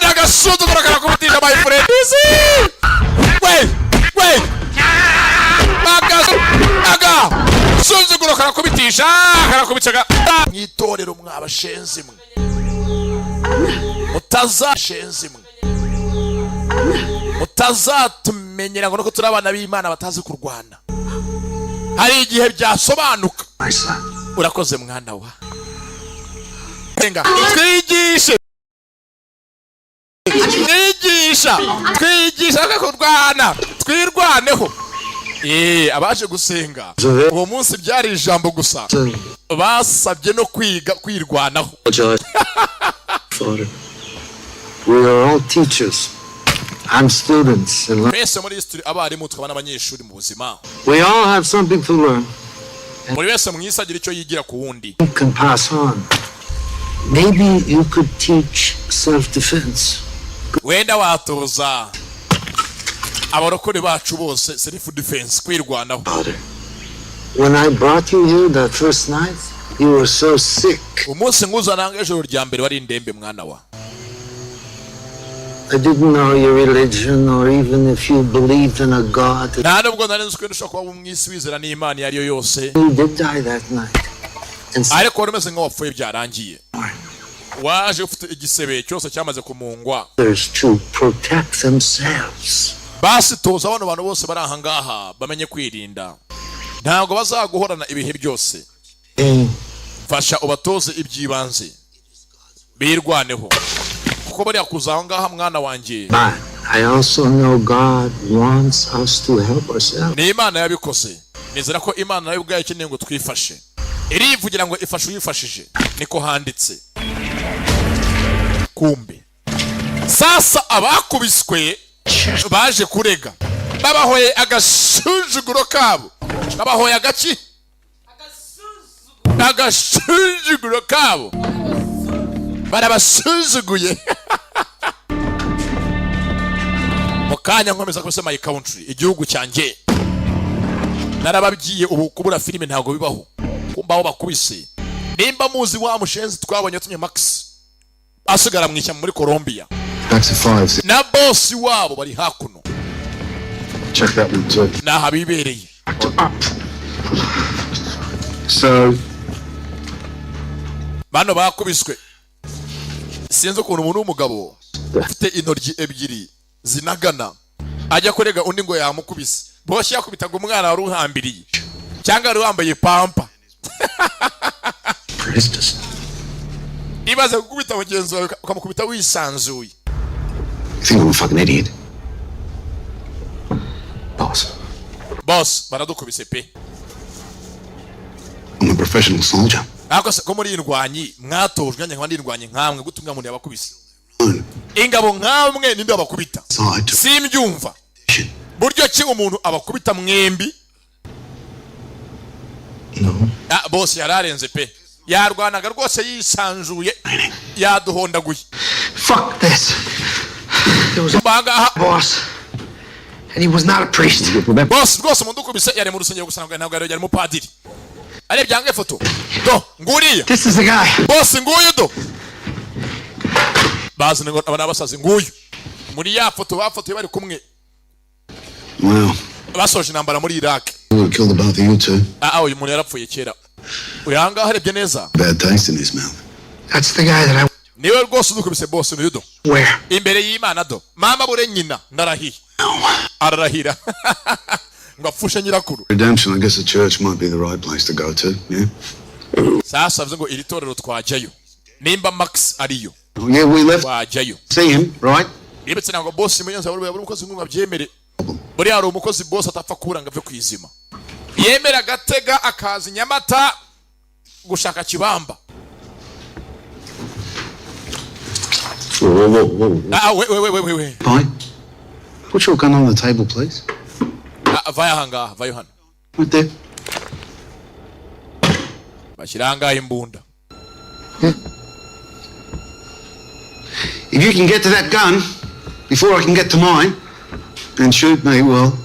aga suzuguro karakubitisha my friend. Wait. Aga suzuguro karakubitisha. Karakubitaga. Mwitorero mwabashenzi mwe. Utazatumenyera ngo nuko turi abana b'Imana batazi kurwana. Hari igihe byasobanuka. Urakoze mwana wa. Twigisha kurwana. Twirwaneho. Abaje gusenga uwo munsi byari ijambo gusa. Basabye no kwiga kwirwanaho. Father, we are all teachers. I'm students. Mwese muri history abarimu twabana abanyeshuri mu buzima. We all have something to learn. Muri wese mwisagira icyo yigira ku wundi. You can pass on. Maybe you could teach self-defense. Wenda watoza abarokore bacu bose self defense kwirwanaho. When I brought you here that first night, you were so sick. Umunsi nguzana ijoro rya mbere wari indembe mwana wa. I didn't know your religion or even if you believed in a God. Ntabwo nari nzi ko ushobora kuba umwisi wizera n'Imana yariyo yose. You did die that night. Ariko urumeze nk'uwapfuye byarangiye. Waje ufite igisebe cyose cyamaze kumungwa. Others to protect themselves. basi toza abantu bose bari aha ngaha bamenye kwirinda, ntabwo bazaguhorana ibihe byose. Fasha ubatoze ibyibanze birwaneho, kuko bari kuzaho ngaha mwana wanjye. I also know God wants us to help ourselves. Ni Imana yabikoze, nizera ko Imana nayo ubwayo ikeneye ngo twifashe. Irivugira ngo ifashe uyifashije, niko handitse. Kumbe sasa abakubiswe baje kurega, babahoye agasuzuguro kabo, babahoye agaki agasuzuguro kabo, barabasuzuguye. Mukanya nkomeza kubise my country, igihugu cyanjye. Narababwiye ubu kubura filime ntago bibaho, kumbaho bakubise. Nimba muzi wa mushenzi twabonye tumye Max asigara mwishyamba muri Colombia, na boss wabo bari hakuno. Check that one too. Na habibereye. So, bano bakubiswe. Sinzi ukuntu umuntu w'umugabo ufite intoryi ebyiri zinagana ajya kurega undi ngo yamukubise. Boshye yakubitaga umwana wari uhambiriye cyangwa wari wambaye pampa. Ibaze gukubita mugenzi wawe ukamukubita wisanzuye. You think I'm a fucking idiot? Boss, baradukubise pe. I'm a professional soldier. Akose ko muri indwanyi mwatojwe nyakandi indwanyi nkamwe gutumwa muri abakubise. Ingabo nkamwe ninde abakubita? Simbyumva. Buryo ki umuntu abakubita mwembi? No. Boss yararenze pe. Yarwanaga rwose yisanzuye, yaduhondaguye. Fuck this. There was a boss, and he was not a priest. Boss rwose umuntu ukubise yari mu rusengero gusa ntabwo yari mu padiri. Ari byange foto. Do, nguriya. This is the guy. Boss nguyu do. Bazi ngo abana basazi nguyu. Muri ya foto bafotoye bari kumwe. Wow. Basoje intambara muri Iraq. Who would kill the both of you two? Uyu muntu yarapfuye kera. Uyanga harebye neza. Bad taste in his mouth. That's the guy that I... Niwe rwose udukubise boss n'uyu do. Where? Imbere y'Imana do. Mama bure nyina ndarahiye. Ararahira. Ngafushe nyirakuru. Redemption, I guess the church might be the right place to go to, yeah? Sasa bivuze ngo iri torero twajyayo. Nimba Max ariyo. Yeah, we left. Twajyayo. See him, right? Ibetse ntabwo boss muyenza buri umukozi ngo abyemere. Buri hari umukozi boss atapfa kuranga ave kwizima. Yemera gatega akazi Nyamata gushaka kibamba. Wait. Fine. Put your gun on the table, please. Vaya hanga, vaya hano. Right there. Bashiranga imbunda. If you can get to that gun before I can get to mine and shoot me, well,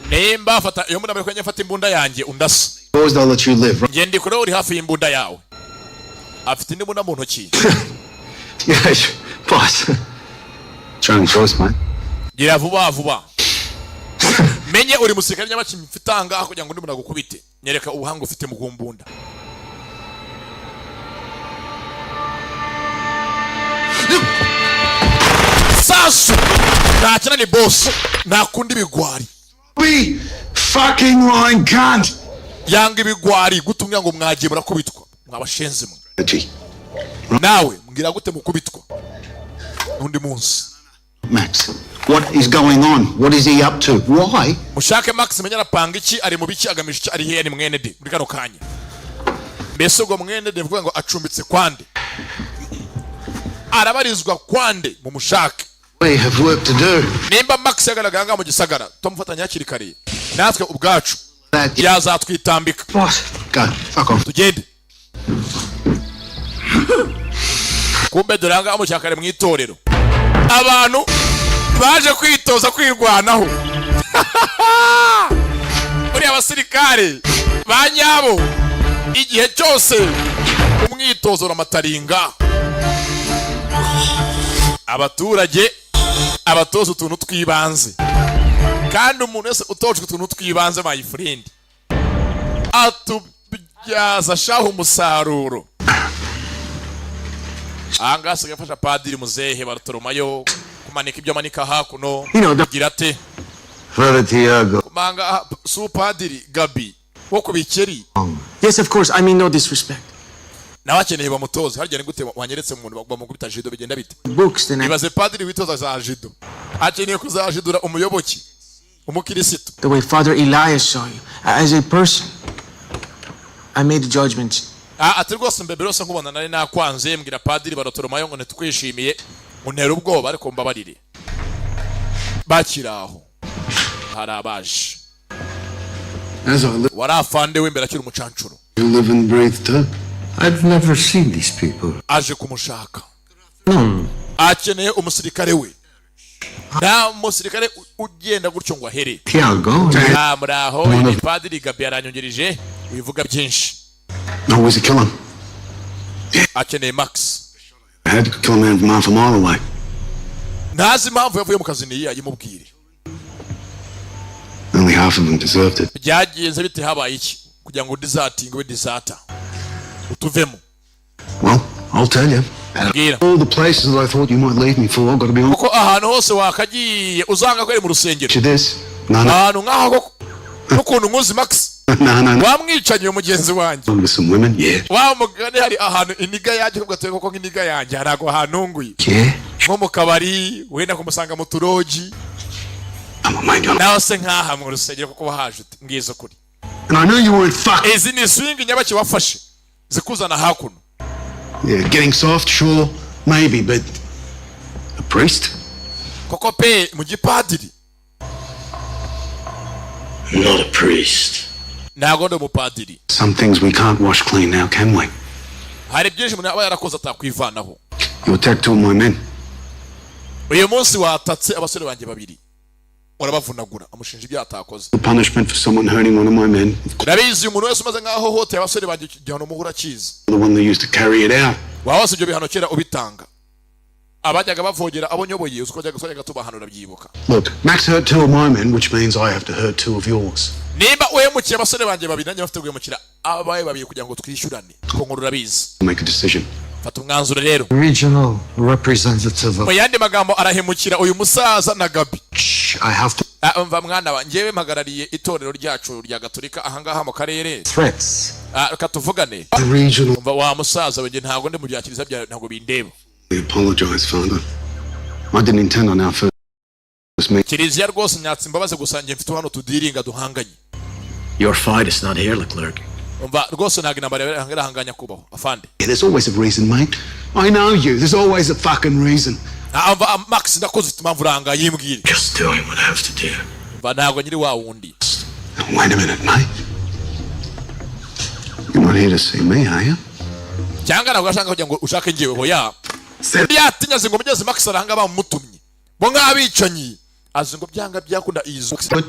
Nimba fata iyo mbunda kwenye fata imbunda yanjye undasa. boys, they'll let you live, right? Ngendi kure uri hafi y'imbunda yawe. Afite imbunda mu ntoki. Yes, boss. Trying choice, man. Gira vuba. Menye uri musirikare nyabaki mfitanga kugira ngo ndi muna gukubite. Nyereka ubuhanga ufite mu gumbunda. Sasu. Nakina ni boss. Nakundi bigwari. Be fucking lying cunt. Yanga ibigwari gutumya ngo mwagiye murakubitwa. Mwabashenze mwe. Gee. Nawe mbwira gute mukubitwa. Nundi munsi. Max, what is going on? What is he up to? Why? Mushake Max menya rapanga iki ari mu biki agamije iki ari he ni mwene de muri kano kanya. Mbese ubwo mwene de mvuga ngo acumbitse kwande. Arabarizwa kwande mu mushake. We have work to do. Nimba Max yagaraganga mu gisagara tumufatanya hakiri kare. Natwe ubwacu That yazatwitambika. Boss. go. Fuck off. Tugende. Kumbe duranga mu cyakare mu itorero. Abantu baje kwitoza kwirwanaho. Uri abasirikare banyabo igihe cyose umwitozo ramataringa. Abaturage abatoza utuntu twibanze. Kandi umuntu wese utojwe utuntu twibanze my friend atubyaza shaho umusaruro. Anga sigafasha padiri muzehe Bartolomayo kumanika ibyo manika hakuno the gira ate Father Tiago. kumanga supadiri Gabi wo kubikeri. Yes, of course. I mean no disrespect. nawe akeneye bamutoze harya ni gute wanyeretse umuntu bamukubita jido bigenda bite Books then ibaze padiri witoza za jido akeneye kuzajidura umuyoboki umukirisitu. the way Father Elias saw you as a person. I made a judgment. ati rwose mbebe rwose nkubona nari nakwanze mbwira padiri Barotoromayo ngo ntitwishimiye untera ubwoba ariko mbabarire. bakiraho hari abaje As I live, wari afande w'imbere akiri umucancuro you live and breathe too. I've never seen these people. aje kumushaka. akeneye umusirikare we nta musirikare ugenda gutyo ngo ahere. Tiago. muraho ni padiri Gabi yaranyongereje wivuga byinshi. No, where's he kill him? akeneye Max. I had to kill a man from half a mile away. ntazi impamvu yavuye mu kazi niyi ayimubwire. Only half of them deserved it. byagenze bite habaye iki kugira ngo disatinge we disata utuvemo. Well, I'll tell you. Mbwira. All the places that I thought you might leave me for, I've got to be honest. kuko ahantu hose wakagiye uzanga ko ari mu rusengero You this? No, no, ahantu nk'aho koko n'ukuntu nkuzi Max no. wamwicanye uyu mugenzi wanjye With some women, yeah. wa mugani hari ahantu iniga yanjye kuko gateye koko nk'iniga yanjye ntabwo ahantunguye Yeah. nko mu kabari wenda kumusanga mu turoji I'm a mind you. nawe se nk'aha mu rusengero kuko wahaje ute mbwiza ukuri. And I knew you weren't fucking. izi ni swingi nyabaki wafashe zikuzana hakuno. Yeah, getting soft, sure, maybe, but a priest? koko pe mu gipadiri I'm not a priest. ntabwo ndi umupadiri. Some things we can't wash clean now, can we? hari byinshi umuntu aba yarakoze atakwivanaho. You attacked two of my men. uyu munsi watatse abasore banjye babiri urabavunagura amushinja ibyo atakoze. The punishment for someone hurting one of my men, urabizi umuntu wese umaze nk'aho hoteye abasore banjye igihano muhura akizi. the one that used to carry it out. waba ibyo bihano kera ubitanga abajyaga bavogera abo nyoboye uko twajyaga tubahanura byibuka. Look, Max hurt two of my men, which means I have to hurt two of yours. nimba uhemukiye abasore banjye babiri nanjye bafite guhemukira abaye babiri kugira ngo twishyurane kuko nkuru urabizi. Make a decision. fata umwanzuro rero. Regional representative mu of. yandi magambo arahemukira uyu musaza na Gabi. I have to. mva mwana wa njyewe mpagarariye itorero ryacu rya Gatolika ahangaha mu karere. Threats. reka tuvugane. The regional. mva wa musaza we ntabwo ndi mu byakiriza bya ntabwo bindeba. I apologize, Father. I didn't intend on our first meeting. kiliziya rwose nyatsi imbabazi gusa njye mfite hano tudiringa duhanganye. Your fight is not here, Leclerc. mva rwose ntabwo intambara yarahanganya kubaho afande. Yeah, there's always a reason, mate. I know you. There's always a fucking reason. mva Max ndakoze impamvu uranga yimbwire. Just doing what I have to do. mva ntabwo nyiri wa wundi. Now, wait a minute, mate. You're not here to see me, are you? cyangwa ntabwo ashaka kugira ngo ushake njyewe hoya. yatinya ngo mugeze Max aranga bamutumye bo nk'abicanyi azi ngo byanga byakunda iyi zone.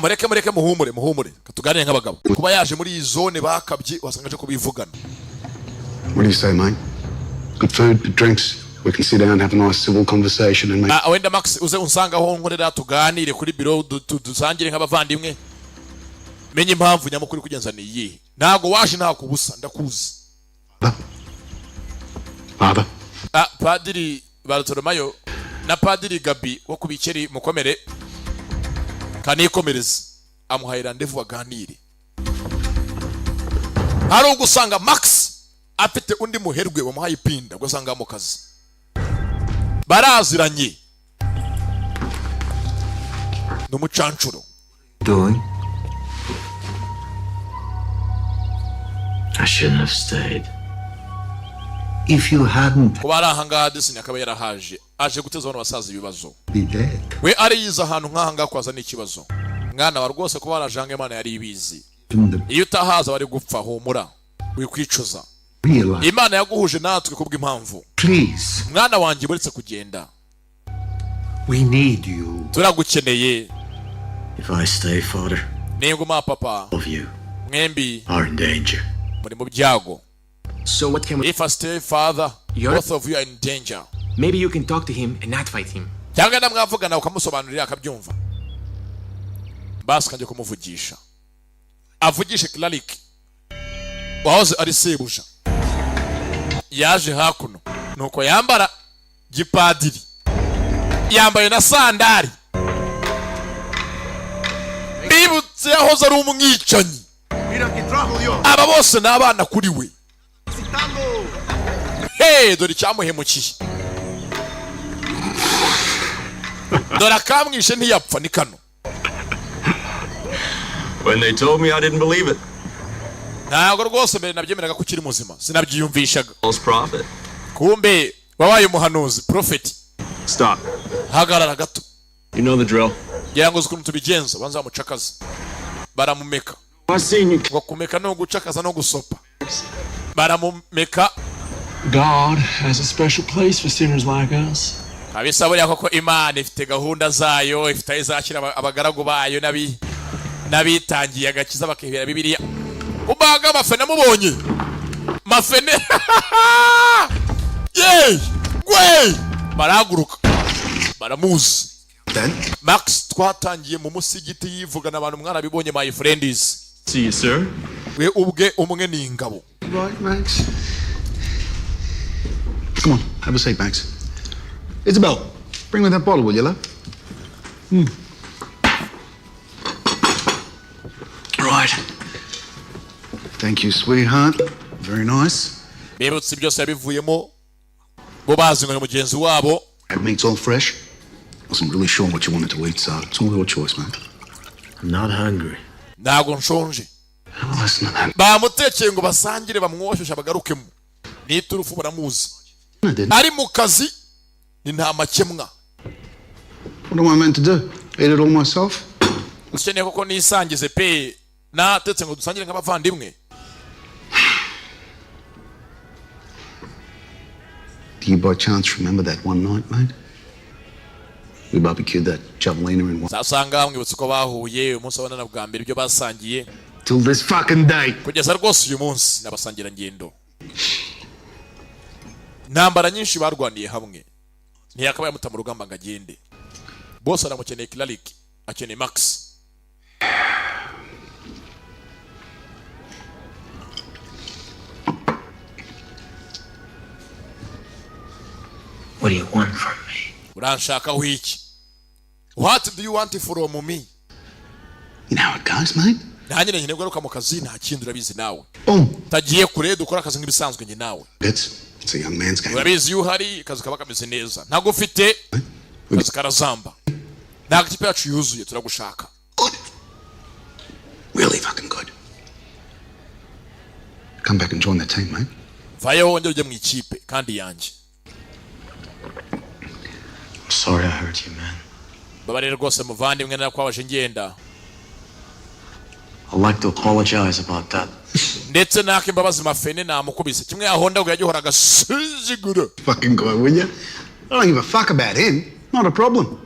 mureke muhumure katuganire nk'abagabo kuba yaje muri iyi zone bakabye wasanga aje kubivugana. What do you say, mate? Good food, good drinks. We can sit down and have a nice civil conversation and make. wenda Max uze unsangaho nkorera tuganire kuri biro dusangire nk'abavandimwe menye impamvu nyamukuru kugenza ni iyihe. ntabwo waje nta kubusa ndakuzi. Father. padiri Barotoromayo na padiri Gabi wo kubikeri mukomere kanikomereza amuhaye randevu baganire. hari ugusanga Max afite undi muherwe wamuhaye ipinda gusanga mu kazi baraziranye n'umucancuro. Doing. I shouldn't have stayed. If you hadn't kuba ari ahangaha Disney akaba yarahaje aje guteza abantu basaza ibibazo. be dead. we ari yiza ahantu nk'ahangaha kwaza n'ikibazo. mwana wa rwose kuba warajanga Imana yari ibizi. iyo utahaza bari gupfa humura wikwicuza. Realize. Imana yaguhuje natwe kubw'impamvu. Please. mwana wanjye buretse kugenda We need you. turagukeneye. If I stay, Father, ninguma papa all of you mwembi are in danger. muri mu byago. So what can we? if I stay father both of you are in danger. Maybe you can talk to him and not fight him. cyangwa namwavugana ukamusobanurira akabyumva. basi kanjye kumuvugisha avugishe Claric wahoze ari sebuja yaje hakuno nuko yambara gipadiri yambaye na sandari. Bibutse yahoze ari umwicanyi. Aba bose n'abana kuri we. Hey, dore cyamuhemukiye. Dore akamwishe ntiyapfa ni kano. When they told me, I didn't believe it. Ntabwo rwose mbere nabyemeraga ko ukiri muzima, sinabyiyumvishaga. False prophet. Kumbe wabaye umuhanuzi, prophet. Stop. Hagarara gato. You know the drill. Yango ukuntu tubigenza, banza bamucakaza. Baramumeka. I seen you. Wakumeka no gucakaza no gusopa. Baramumeka. God has a special place for sinners like us. Abisaburiya koko Imana ifite gahunda zayo, ifite izakira abagaragu bayo nabitangiye agakiza bakihera Bibiliya. Ubaga mafene mubonye. Mafene. Yey! Gwe! Baraguruka. Baramuzi. Then Max twatangiye mu musigiti yivugana abantu mwana bibonye my friends. See you, sir. We ubwe umwe ni ingabo. right, Max. Come on, have a seat, Max. Isabel, bring me that bottle, will you, love? Right. Thank you, sweetheart. Very nice. Bibutse byose yabivuyemo. Bo bazingana mugenzi wabo. That meat's all fresh. Wasn't really sure what you wanted to eat, so it's all your choice, man. I'm not hungry. Ntago nshonje. Listen to that. Bamutekeye ngo basangire bamwoshesha bagarukemo. Ni turufu baramuzi. I didn't. Ari mu kazi ni nta makemwa. What am I meant to do? Eat it all myself? Ukeneye koko nisangize pe natetse ngo dusangire nk'abavandimwe. Do you by chance remember that one night, mate? We barbecued that javelina in one. Zasanga bamwibutse ko bahuye umunsi abana bwa mbere ibyo basangiye. Till this fucking day. Kugeza rwose uyu munsi nabasangira ngendo. Ntambara nyinshi barwaniye hamwe. Ntiyakabaye muta mu rugamba ngo agende. Boss aramukeneye Clark, akeneye Max. What do you want from me? Uranshakaho iki? What do you want from me? You know how it goes, mate? Nanyine nyine garuka mu kazi nta kindi urabizi nawe. Boom. Tagiye kure dukora akazi nk'ibisanzwe nge nawe. It's a young man's game. Urabizi iyo uhari akazi kaba kameze neza. Ntago ufite akazi karazamba. Ntago ikipe yacu yuzuye turagushaka. Good. Really fucking good. Come back and join the team, mate. Vayo wongere ujye mu ikipe kandi yanjye. I'm sorry I hurt you, man. Babarira rwose muvandimwe nakwabaje ngenda. I'd like to apologize about that. Ndetse nake imbabazi mafene namukubise. Kimwe yahonda ngo yagihoraga sizigura. Fucking guy, will you? I don't give a fuck about him. Not a problem.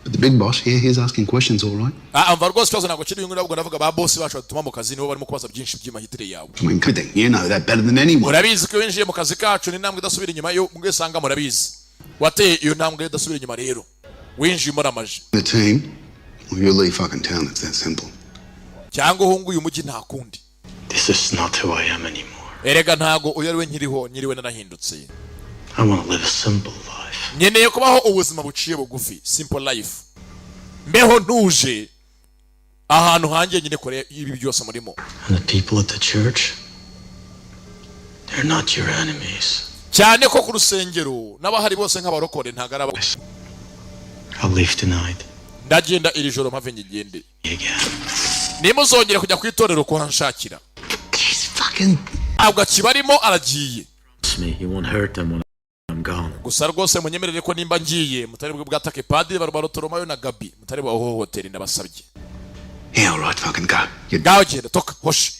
But the big boss, he's asking questions, all right? Amva rwose cyazo nako kiri yungura bwo navuga ba boss bacu batuma mu kazi nibo barimo kubaza byinshi by'imahitire yawe. I mean, good thing. You know that better than anyone. Urabizi ko winjiye mu kazi kacu ni ntambwe idasubira inyuma yo mwisanga murabizi. Wateye iyo ntambwe idasubira inyuma rero. Winjiye muramaje. The team, well, you leave fucking town. It's that simple. Cyangwa uhunguye umujyi nta kundi. This is not who I am anymore. Erega ntago uyariwe nyiriwe narahindutse. I want to live a simple life. Nyeneye kubaho ubuzima buciye bugufi, simple life. Mbeho ntuje ahantu hanjye nyine kore ibi byose murimo. And the people at the church, they're not your enemies. Cyane ko ku rusengero n'abahari bose nk'abarokore ntagaraba. I'll leave tonight. Ndagenda iri joro mpave ngigende. Again. Nimuzongera kujya kwitorero kuhanshakira. He's fucking... Abwa kibarimo aragiye. Me, you won't hurt them when I'm gone. Gusa rwose munyemerere ko nimba ngiye mutari bwe bwatake padiri barotoromayo na Gabi mutari baho hoteli ndabasabye. Yeah, all right, fucking go. Gaho genda toka hosh.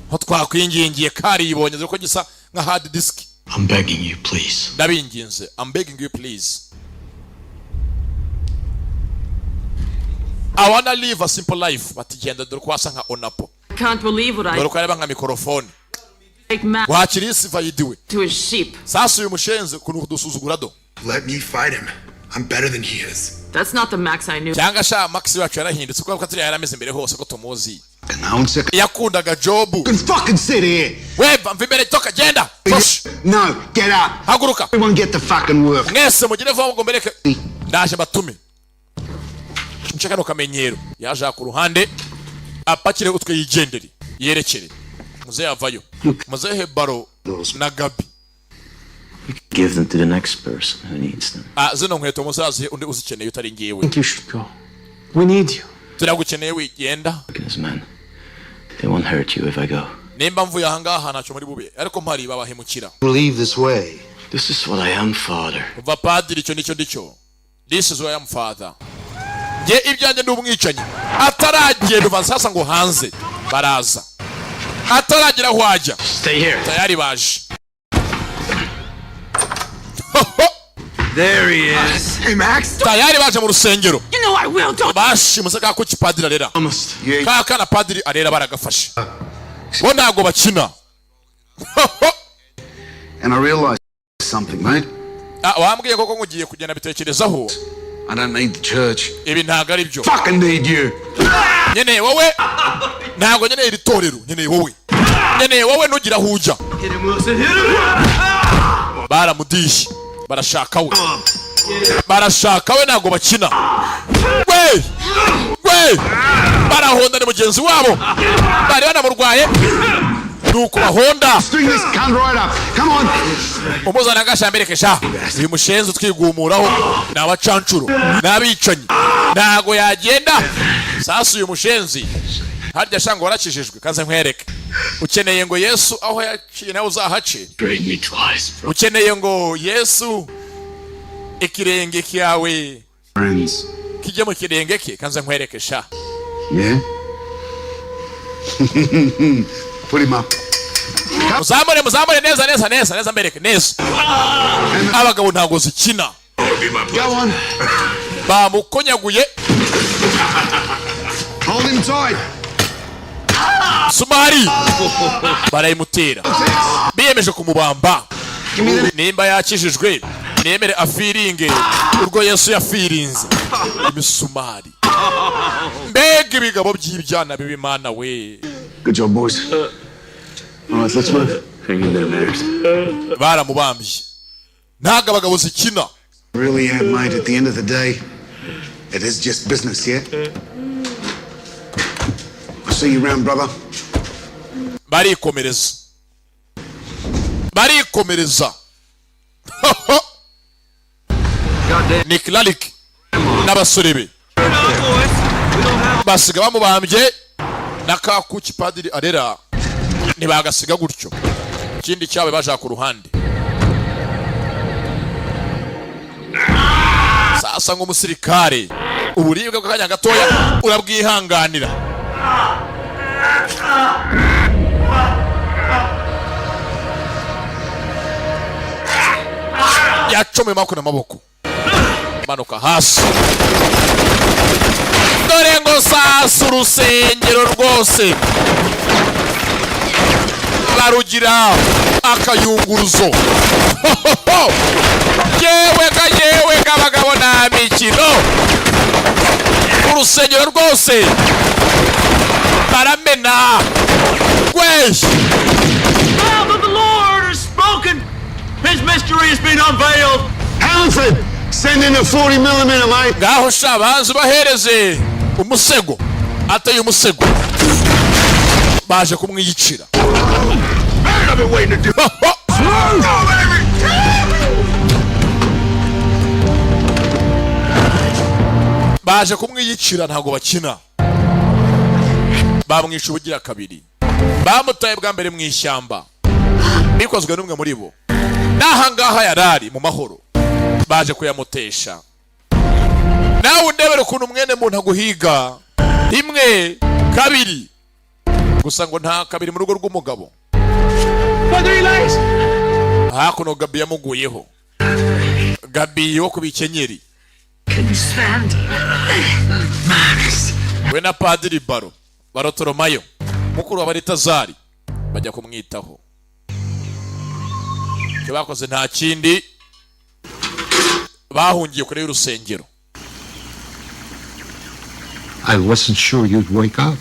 Ho twakwingingiye kari ibonye ko gisa nka hard disk. I'm begging you, please. Ndabinginze. I'm begging you please. I wanna live a simple life. Batigenda dore kwasa nka onapo. I can't believe what I Dore kwaba nka mikrofone. take Max Wakirisi vayidiwe. to his sheep. Sasa uyu mushenze kunu dusuzugura do. Let me fight him. I'm better than he is. That's not the Max I knew. cyangwa sha Max wacu yarahindutse kuko katuri yarameze imbere hose ko tumuzi. No, yakundaga Job. You can fucking sit here. Weva mvimbere toka genda. No, get up. Haguruka. Everyone get the fucking work. Mwese mugire vuba mugombereke. Ndaje batume. Nshaka no kamenyero. Yaje ku ruhande apakire utwe yigenderi. Yerekere. Muze avayo. Muze hebaro na Gabi. Give them to the next person who needs them. Zino nkweto muzazi undi uzikeneye utari ngiyewe. I think you should go. We need you. Turagukeneye wigenda. Because man, they won't hurt you if I go. Nimba mvuye ahangaha ntacyo muri bube ariko mpari babahemukira. Believe this way. This is what I am, Father. Uva padiri cyo nicyo ndico. This is what I am, Father. Nge ibyanjye ndi umwicanyi. Ataragenda uva sasa ngo hanze baraza. Ataragira hwaja. Stay here. Tayari baje. There he is. Hey, Max. Tayari baje mu rusengero. You know I will. Don't. Bashimuse ka kuki padiri arera. Almost. Ka kana padiri arera baragafashe. Bo ntago bakina. And I realized something, mate. Wambwiye koko ngugiye kugenda bitekerezaho. I don't need the church. Ibi ntago ari byo. Fucking need you. Nyene wowe. Ntago nyene iri torero. Nyene wowe. Nyene wowe nugira huja. Hit him, Wilson. Hit him. Baramudishi. Barashaka we. Barashaka we ntago bakina. We. Barahonda ni mugenzi wabo. Bari banamurwaye. Nuko bahonda. String this cunt right up. Come on. Umuzana gashamberekesha. Uyu mushenzi twigumuraho n'abacancuro n'abicanyi. Ntago yagenda. Sasa uyu mushenzi harya shango warakijijwe kaze nkwereke. Ukeneye ngo Yesu aho yaciye nawe uzahace. Ukeneye ngo Yesu ikirenge cyawe Friends. kijye mu kirenge ke kanze nkwereke sha. Yeah? Put him up. Muzamure neza mbereke neza. Abagabo ntago zikina. Go on. Bamukonyaguye. Hold him tight. Sumari. Barayimutera. Biyemeje kumubamba. Nimba yakijijwe nemere afiringe urwo Yesu yafirinze. Imisumari. Mbega ibigabo by'ibyana bibimana we. Good job, boys. All right, let's move. Hang in there, Max. Baramubambye. Ntago abagabo zikina. Really am, mate. At the end of the day, it is just business, yeah? I'll see you around, brother. Barikomereza. Nick Lalik n'abasore be. Basiga bamubambye nakakuki padiri arera ntibagasiga gutyo. Ikindi cyawe baje ku ruhande. Sasa nk'umusirikare uburibwe bw'akanya gatoya urabwihanganira. Yacome makuna maboko manuka hasi. Dore ngo sasa urusengero rwose barugira akayunguruzo. Yewe abagabo na mikino. Urusengero rwose baramena. Mouth of the Lord has spoken. His mystery has been unveiled. Alfred, send in a 40mm, mate. Ngaho shabanze bahereze umusego. Ateye umusego. Baje kumwiyicira. I've been waiting to do. Baje kumwiyicira ntago bakina. Bamwisha ubugira kabiri. Bamutaye bwa mbere mu ishyamba. Bikozwe n'umwe muri bo. Nahangaha yarari mu mahoro. Baje kuyamutesha. Nawe ndebere ukuntu mwene muntu aguhiga. Rimwe, kabiri. Gusa ngo nta kabiri mu rugo rw'umugabo. Hakuno Gabi yamuguyeho. Gabi wo kubikenyeri. Can you stand? Max. We na Padiri Barotoromayo. Mukuru wa Baritazari bajya kumwitaho. Cyo bakoze nta kindi bahungiye kuri urusengero. I wasn't sure you'd wake up.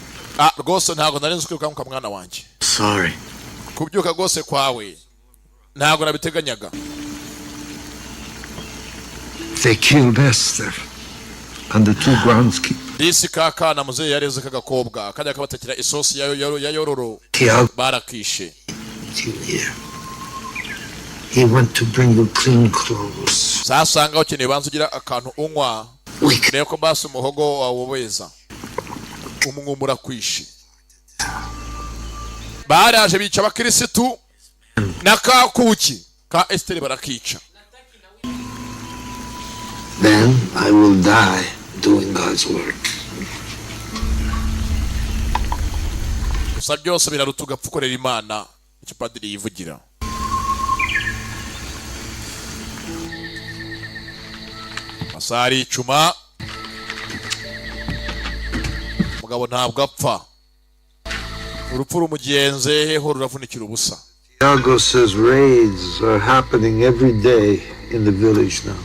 Rwose ntabwo nari nzi kwirukanka mwana wanjye. Sorry. Kubyuka rwose kwawe ntabwo nabiteganyaga. They killed Esther and the two groundskeepers. Disi kaka na muzehe yareze kagakobwa kajya kabatakira isosi ya yororo barakishe. He went to bring you clean clothes. Sasanga ukeneye banza ugira akantu unywa rero ko basi umuhogo wawobeza umwumura kwishi. Baraje bica abakirisitu na kakuki ka Esther barakica. Then I will die doing God's work. Gusa byose birarutuga pfukorera Imana icyo padiri yivugira. Masari icuma mugabo ntabwo apfa. Urupfu rumugenze heho ruravunikira ubusa. Tiago says raids are happening every day in the village now.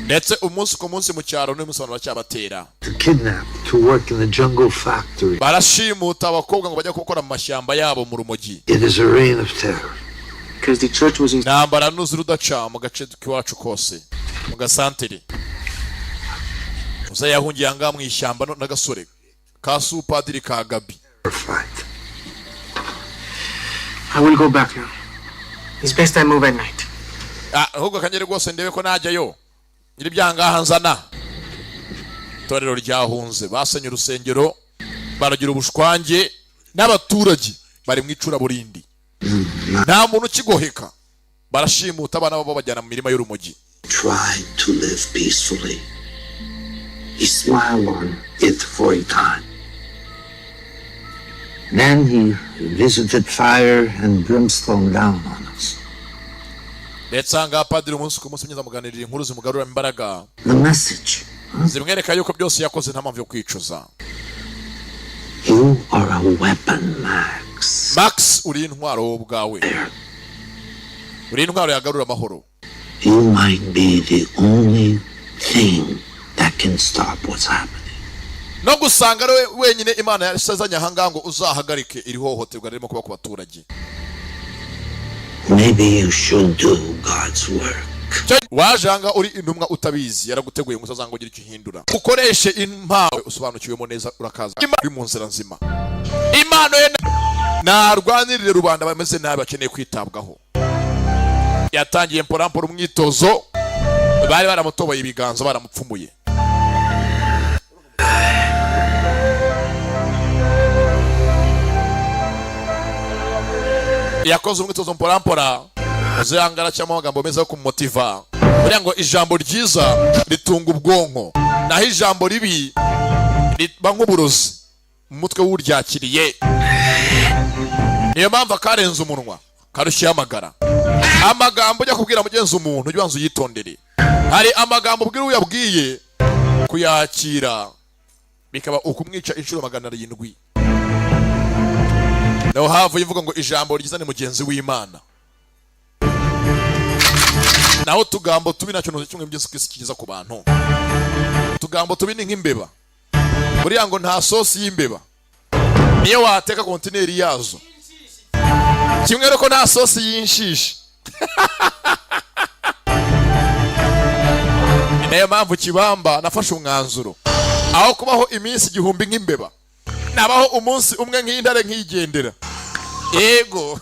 Ndetse umunsi ku munsi mu cyaro n'umusobanuro cyabatera. To kidnap, to work in the jungle factory. Barashimuta abakobwa ngo bajya gukora mu mashyamba yabo mu rumogi. It is a reign of terror. Because the church was in... Nambara nuzi rudaca mu gace k'iwacu kose mu gasantere. Uza yahungiye anga mu ishyamba n'agasore ka Padiri ka Gabi. I will go back now. It's best I move at night. Ahubwo kanyere rwose ndebe ko najyayo. Nyiri byangaha nzana. Torero ryahunze basenye urusengero baragira ubushwange n'abaturage bari mu icura burindi. Nta muntu kigoheka. Barashimuta abana babo bajyana mu mirima y'urumogi. Try to live peacefully. He smiled on it for a time. Then he visited fire and brimstone down on us. Ndetsanga padiri umunsi ku munsi myiza muganirira inkuru zimugarura imbaraga. The message. Zimwereka yuko byose yakoze nta mpamvu yo kwicuza. You are a weapon, Max. Max uri intwaro bwawe. Uri intwaro yagarura amahoro. You might be the only thing that can stop what's happening. No gusanga wenyine Imana yasazanya hanga ngo uzahagarike iri hohoterwa ririmo kuba ku baturage. Maybe you should do God's work. Wajanga uri intumwa utabizi yaraguteguye ngo uzazanga ugira icyo hindura. Ukoreshe impawe usobanukiwemo neza urakaza. Uri mu nzira nzima. Imana ye narwanirire rubanda bameze nabi bakeneye kwitabwaho. Yatangiye mporampora umwitozo bari baramutoboye ibiganza baramupfumuye. Yakoze umwitozo mporampora uzangara cyangwa amagambo meza yo kumumotiva kugira ngo ijambo ryiza ritunga ubwonko naho ijambo ribi riba nk'uburozi mu mutwe w'uryakiriye. Niyo mpamvu akarenza umunwa karushya amagara. Amagambo ujya kubwira mugenzi umuntu ujye ubanza uyitondere. Hari amagambo ubwira uyabwiye kuyakira bikaba ukumwica inshuro 700. Naho havu yivuga ngo ijambo ryiza ni mugenzi w'Imana. Naho tugambo tubi nacyo no kimwe byose kiza ku bantu. Tugambo tubi ni nk'imbeba. Buriya ngo nta sosi y'imbeba. Niyo wateka kontineri yazo. Kimwe rero ko nta sosi y'inshishi. Niyo mpamvu Kibamba nafashe umwanzuro. Aho kubaho iminsi 1000 nk'imbeba. Nabaho umunsi umwe nk'indare nk'igendera. Ego.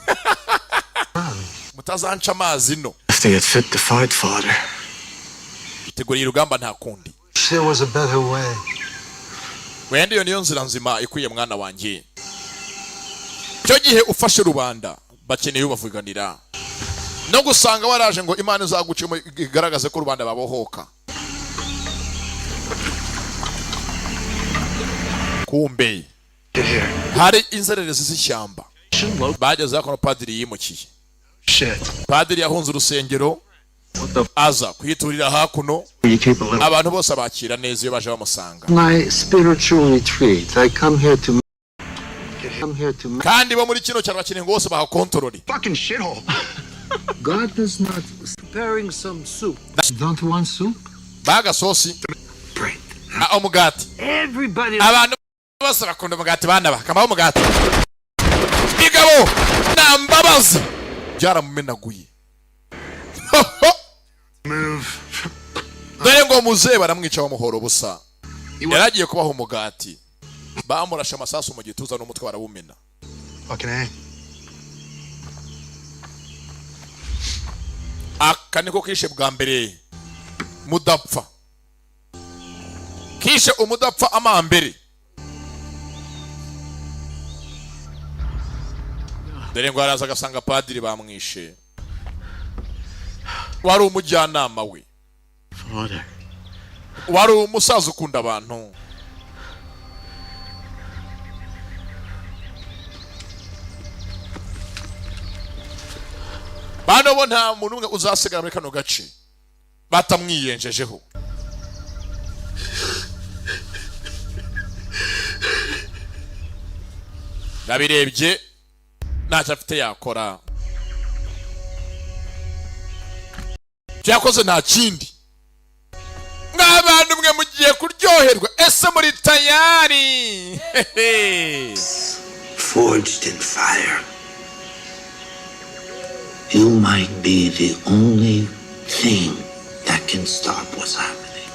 Mutazanca amazi no. They get fit to fight, Father. Iteguriye urugamba nta kundi. There was a better way. Wende yo niyo nzira nzima ikwiye mwana wanjye. Cyo gihe ufashe rubanda bakeneye ubavuganira. No gusanga waraje ngo Imana izagucemo igaragaze ko rubanda babohoka. Kumbe hari inzererezi z'ishyamba bageze aho padiri yimukiye. Padiri yahunze urusengero aza kwiturira hakuno abantu bose abakira neza iyo baje bamusanga. My spiritual retreat. I come here to kandi bo muri kino cyaro bakeneye ngo bose bahakontorore. Fucking shithole. God does not preparing some soup. Don't want soup? Baga sosi. umugati. Abantu bose bakunda umugati bana ba. Kamaho umugati. Bigabo nambabazi. Byaramumenaguye. Dore ngo muze baramwica bamuhoro busa. Yaragiye kubaho umugati. Bamurasha amasasu mu gituza n'umutwe barawumena. Aka niko kishe bwa mbere mudapfa. Kishe umudapfa amambere. Dore ngo araza agasanga padiri bamwishe. Wari umujyanama we. Wari umusaza ukunda abantu. Bano bo nta muntu umwe uzasigara muri kano gace batamwiyenjejeho. Nabirebye ntacyo afite yakora. Byakoze nta kindi. Nk'abantu mwe mugiye kuryoherwa. Ese muri tayari? Forged in fire. You might be the only thing that can stop what's happening.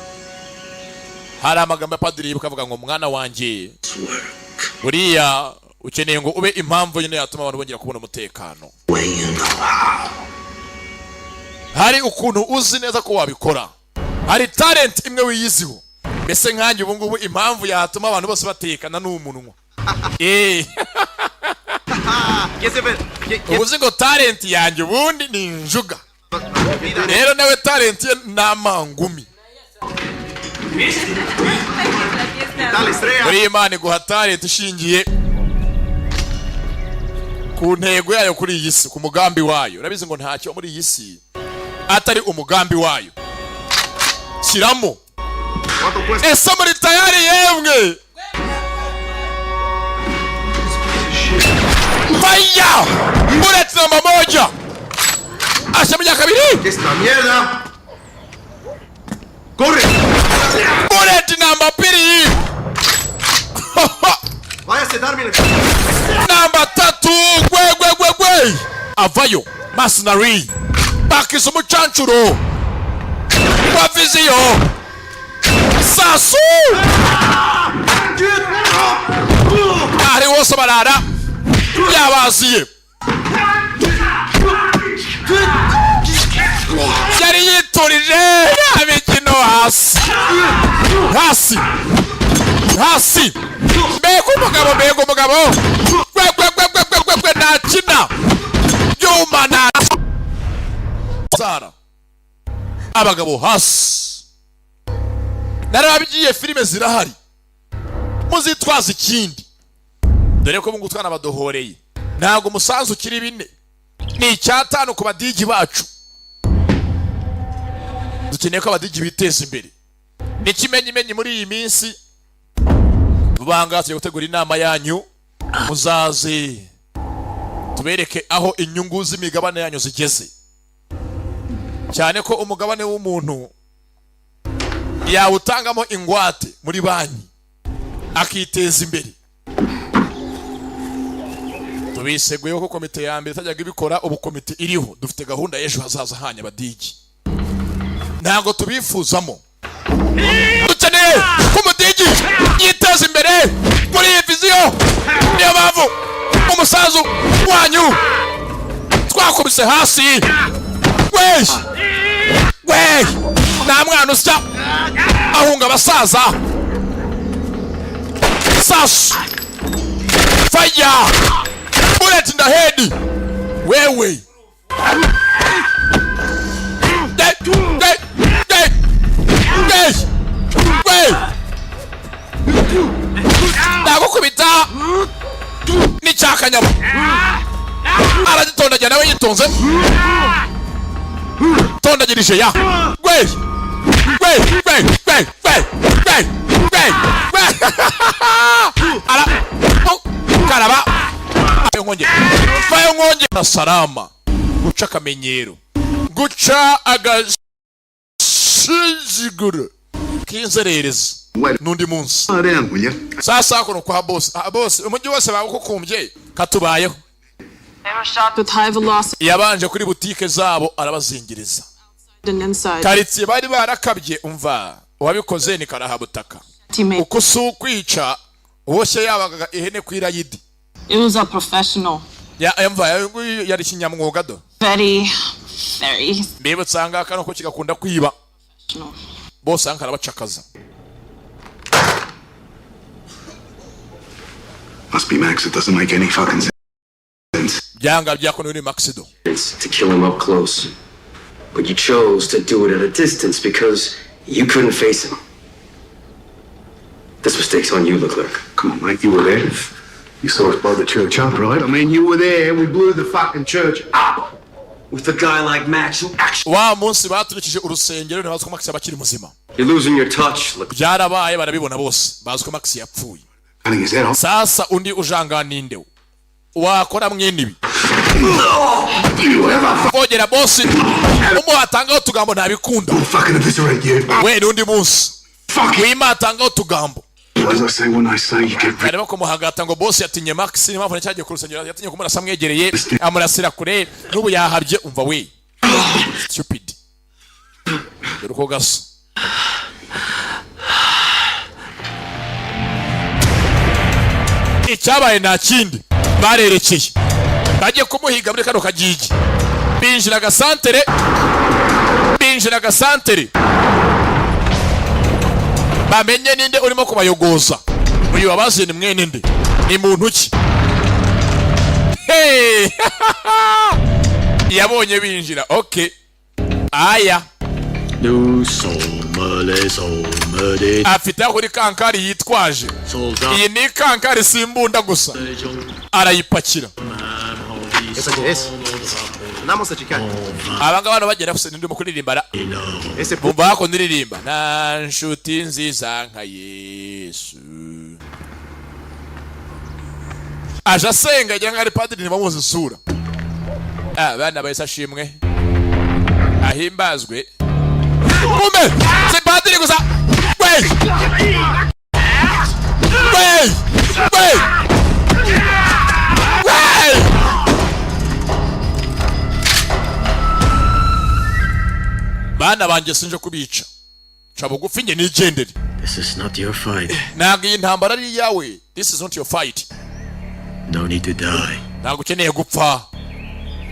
Hari amagambo ya padiri bukavuga ngo mwana wanjye buriya ukeneye ngo ube impamvu nyine yatuma abantu bongera kubona umutekano. Hari ukuntu uzi neza ko wabikora. Hari talent imwe wiyiziho. Mbese nkanjye ubu ngubu impamvu yatuma abantu bose batekana n'umunwa. Ubuzi ngo talent yanjye ubundi ni njuga. Rero nawe talent ye namangumi. Muri Imana iguha talent ishingiye ku ntego yayo kuri iyi si, ku mugambi wayo. Urabizi ngo ntacyo muri iyi si atari umugambi wayo. Shyiramo. Ese muri tayari yemwe? Fire! Bullet namba moja. Ashamija kabiri. Esta mierda. Corre. Bullet namba pili. Váyase Darwin. Namba tatu. Gwe. Avayo. Mercenary. Bakiza umucancuro. Kwa viziyo. Sasu. Ari wose barara. Yabaziye. Yari yiturije imikino hasi. Mbega umugabo. Gwe nakina. Wimana. Sara. Abagabo hasi. Narabigiye filime zirahari. Muzitwaza ikindi. Dore ko mungu twana badohoreye. Ntago umusanzu kiri bine. Ni icyatanu ku badigi bacu. Dukeneye ko abadigi biteza imbere. Ni kimenyimenyi muri iyi minsi. Rubanga tugiye gutegura inama yanyu. Muzaze tubereke aho inyungu z'imigabane yanyu zigeze. Cyane ko umugabane w'umuntu yawutangamo ingwate muri banki akiteza imbere. Tubiseguyeho ko komite ya mbere itajyaga ibikora, ubu komite iriho. Dufite gahunda y'ejo hazaza hanya badigi. Ntago tubifuzamo. Dukeneye ko umudigi yiteza imbere muri iyi viziyo. Niyo mpamvu umusazu wanyu twakubise hasi. We nta mwana usya ahunga abasaza. Sasu. Fire. Bullet in the head. Wewe. Ndagukubita ni cyakanyama. Aragitondagira nawe yitonze. Tondagirije ya. Gwe. Ala. Karaba. Fayo ngonje na salama. Guca kamenyero. Guca agashijiguru. Kinzerereza. n'undi munsi. Slow down, will you? Sasa kuno kwa boss. Boss, umujyi wose bagukumbye katubayeho. They were shot with high velocity Yabanje kuri butike zabo arabazingiriza. and inside. Karitsiye bari barakabye umva. Uwabikoze ni karahabutaka. Teammate. Uko si ukwica wose yabaga ihene kwirayidi. It was a professional. Mva yari kinyamwuga do. Very. Mbebe tsanga kano ko kigakunda kwiba. Bose ankara bacakaza. Must be Max. It doesn't make any fucking sense. Byanga byakono ni Maxido. It's to kill him up close. But you chose to do it at a distance because you couldn't face him. This mistake's on you, Leclerc. Come on, mate. You were there. You saw us blow the church up, right? I mean, you were there. We blew the fucking church up. With a guy like Max who actually... Wa munsi baturikije urusengero ne bazko Max abakiri muzima. You're losing your touch, Leclerc. Byarabaye barabibona bose. Bazko Max yapfuye. Cutting his head off. Sasa undi ujanga ninde? Wakora mwene ibi. You ever Ogera boss. Umu atanga utugambo ntabikunda. fucking eviscerate you? We nundi munsi. Fuck. Wima atanga utugambo. As I say when I say, you get rid. Areba ko muhagata ngo boss yatinye Max ni mpamvu cyagiye kurusengero yatinye kumurasa mwegereye amurasira kure nubu yahabye umva we. Stupid. Yuko gaso. Icyabaye nta kindi barerekeye bagiye kumuhiga muri kano kagigi binjira gasantere bamenye ninde urimo kubayogoza uyu wabaziye ni mwene nde ni muntu ki hey yabonye binjira okay aya afite kuri kankari yitwaje iyi ni kankari simbunda gusa arayipakira abanga bano bagera gusa ndimo kuririmba bumva ko ndiririmba na nshuti nziza nka Yesu aja senga ijya ngari padiri ni bamuzi sura bana bayisa shimwe ahimbazwe Ume! Se padiri gusa! Wey! Bana banje sinje kubica. Cha bugufi nge nigendere. This is not your fight. Ntabwo intambara ari yawe. This is not your fight. No need to die. Ntabwo ukeneye gupfa.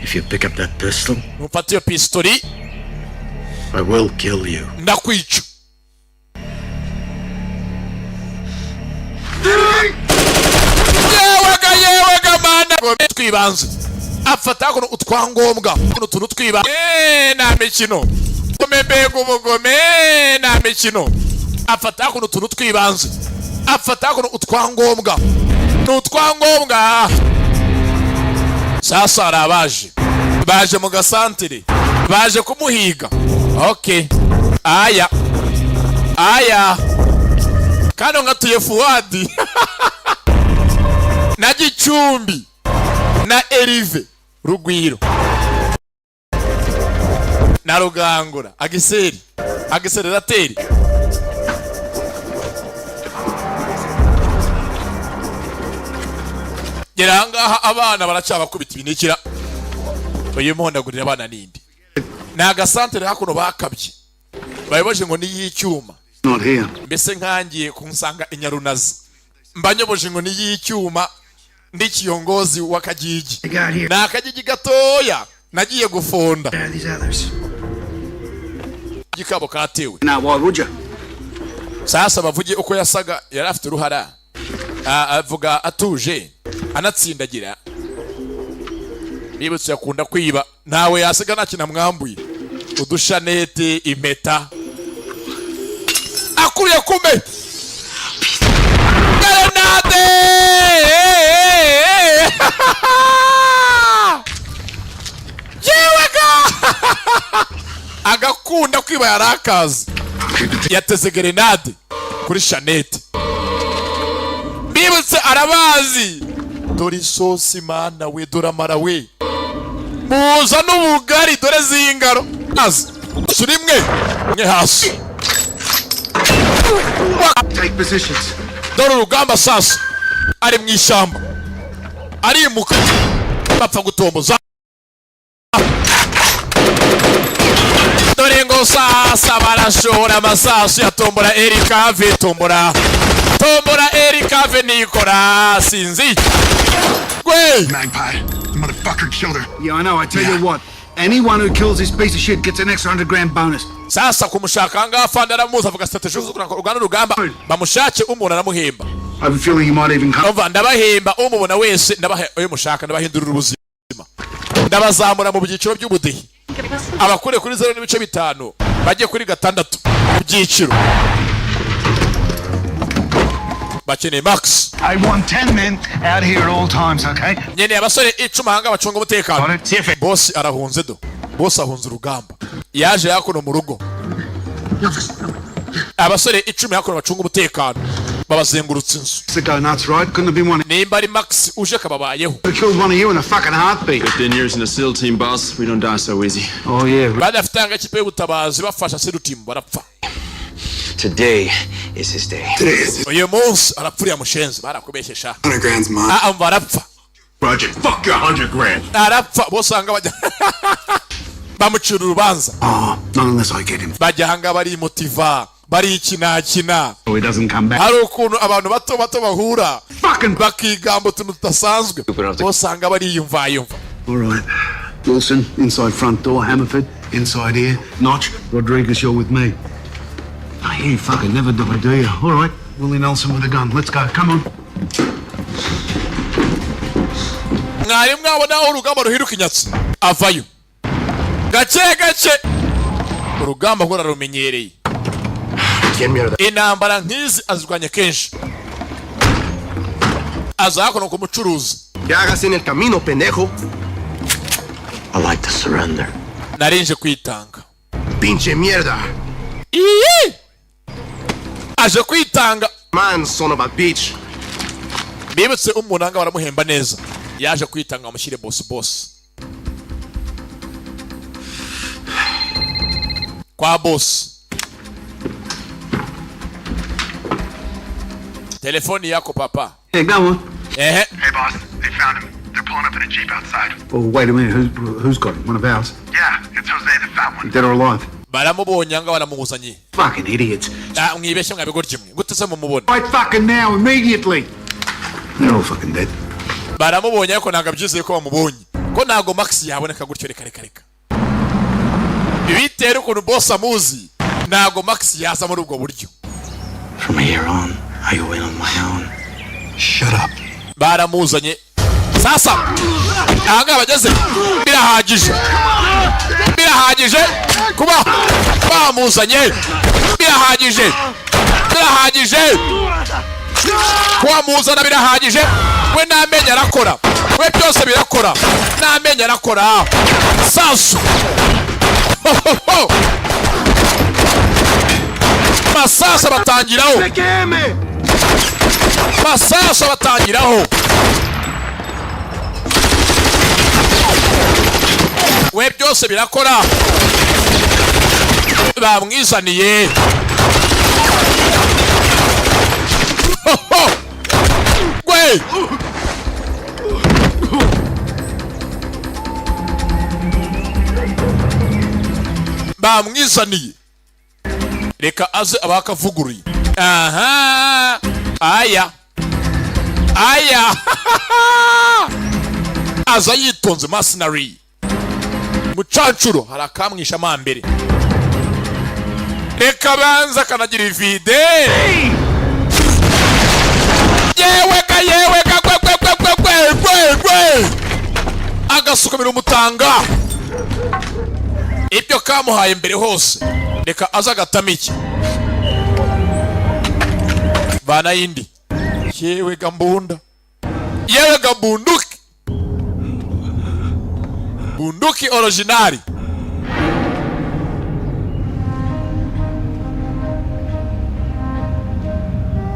If you pick up that pistol, Nufata iyo pistoli. I will kill you. Ndakwica. Yewega mana. Twibanze. Afata kuno utwangombwa. Kuno tunu twiba. Na mikino. Komebego ubugome na mikino. Afata kuno tunu twibanze. Afata kuno utwangombwa. N'utwangombwa. Sasa arabaje. Baje mu gasantere. Baje kumuhiga. Okay. Aya. Kano ngatuye Fuadi. Na Gicumbi. Na Erive. Rugwiro. Na Rugangura. Agiseri. Agisererateri. Geranga abana baracabakubita ibinikira. Uyu muhondagurira abana nindi. Na gasantere hakuno bakabye. Bayiboje ngo ni yicyuma. Not here. Mbese nkangiye kunsanga inyarunazi. Mbanyoboje ngo ni yicyuma ndi kiyongozi wakagigi. Na akagigi gatoya nagiye gufonda. These others. Gikabo katewe. Now, why would you? Sasa bavuge uko yasaga yari afite uruhara. Avuga atuje anatsindagira. Bibutse yakunda kwiba nawe yasiga nakina mwambuye udushanete impeta akuriye kume grenade yewega agakunda kwiba yarakazi yateze grenade kuri shanete bibutse arabazi dore isosi mana we dore amara we muza n'ubugari dore zingaro azi surimwe mwe hasi Take positions. dore urugamba sasa ari mu ishyamba arimuka bapfa gutomboza dore ngo sasa barashora amasasu ya tombora Erikave tombora Erikave nikora sinzi gwe Magpie, the motherfucker killed her. Yeah, I know. I tell you what. Anyone who kills this piece of shit gets an extra $100,000 bonus. sasa kumushaka ngafa ndaramuza avuga strategy zo kurwana urugamba bamushake umuntu aramuhemba. I have a feeling you might even come. Ova ndabahemba umubona wese ndabahe uyu mushaka ndabahindurira ubuzima ndabazamura mu byiciro by'ubudehi abakure kuri 0.5 bajye kuri 6 byiciro bakeneye max. I want 10 men out here at all times, okay? nyene abasore 10 hanga bacunga umutekano. Boss arahunze do. Boss ahunze urugamba yaje yakono mu rugo abasore 10 yakono bacunga umutekano babazengurutse inzu. Go nuts, right? Couldn't have been one. nimba ari max uje kababayeho. I killed one of you in a fucking heartbeat. 15 years in the SEAL team, boss. We don't die so easy. Oh yeah. badafitanga ikipe y'ubutabazi bafasha SEAL team barapfa. Today is his day. uyu munsi arapfuriye mushenzi barakubeshesha. $100,000's mine. barapfa Project, fuck your $100,000. arapfa bosanga bajya bamucira urubanza. Not unless I get him. bajya hanga bari motiva bari ikinakina. So he doesn't come back. hari ukuntu abantu bato bato bahura Fucking. bakigamba utuntu tudasanzwe bosanga bari yumva. All right. Wilson, inside front door. Hammerford, inside here. Notch. Rodriguez, you're with me. I hear you fucking never die, do you? All right. Willie Nelson with a gun. Let's go. Come on. mwari mwabona urugamba ruhiruka inyatsi avayo gake gake urugamba rwo rarumenyereye. intambara nk'izi azirwanya kenshi azakono ku mucuruzi. ¿Qué hagas en el camino, pendejo? I like to surrender. narinje kwitanga. Pinche mierda. Iyi aje kwitanga. Man, son of a bitch. bibutse umunanga baramuhemba neza yaje kwitanga amushyire boss kwa boss. telefoni yako papa. Yeah, go on. Hey boss, they found him. They're pulling up in a jeep outside. Oh, wait a minute. Who's got him? One of ours? Yeah, it's Jose, the fat one. Dead or alive? baramubonye anga baramuzanye. Fucking idiots. mwibeshye mwabigorye mwe gute se mumubona. Right fucking now, immediately. They're all fucking dead. baramubonye ariko ntabwo byizeye ko bamubonye ko ntabwo max yaboneka gutyo. reka bitera ukuntu boss amuzi ntabwo max yaza muri ubwo buryo. From here on, I go in on my own. Shut up. baramuzanye sasa ahanga bageze birahagije kuba bamuzanye birahagije kuba muzana birahagije. we n'amenyo arakora we byose birakora n'amenyo arakora sasu masasa batangiraho we byose birakora bamwizaniye. we bamwizaniye reka aze abakavuguruye. aha aya aza yitonze mercenary mucancuro hari akamwisha amambere. reka banza kanagira ivide yewe gwe agasukamira umutanga ibyo kamuhaye mbere hose. reka aza agatamike bana yindi yewe gambunda bunduki originali.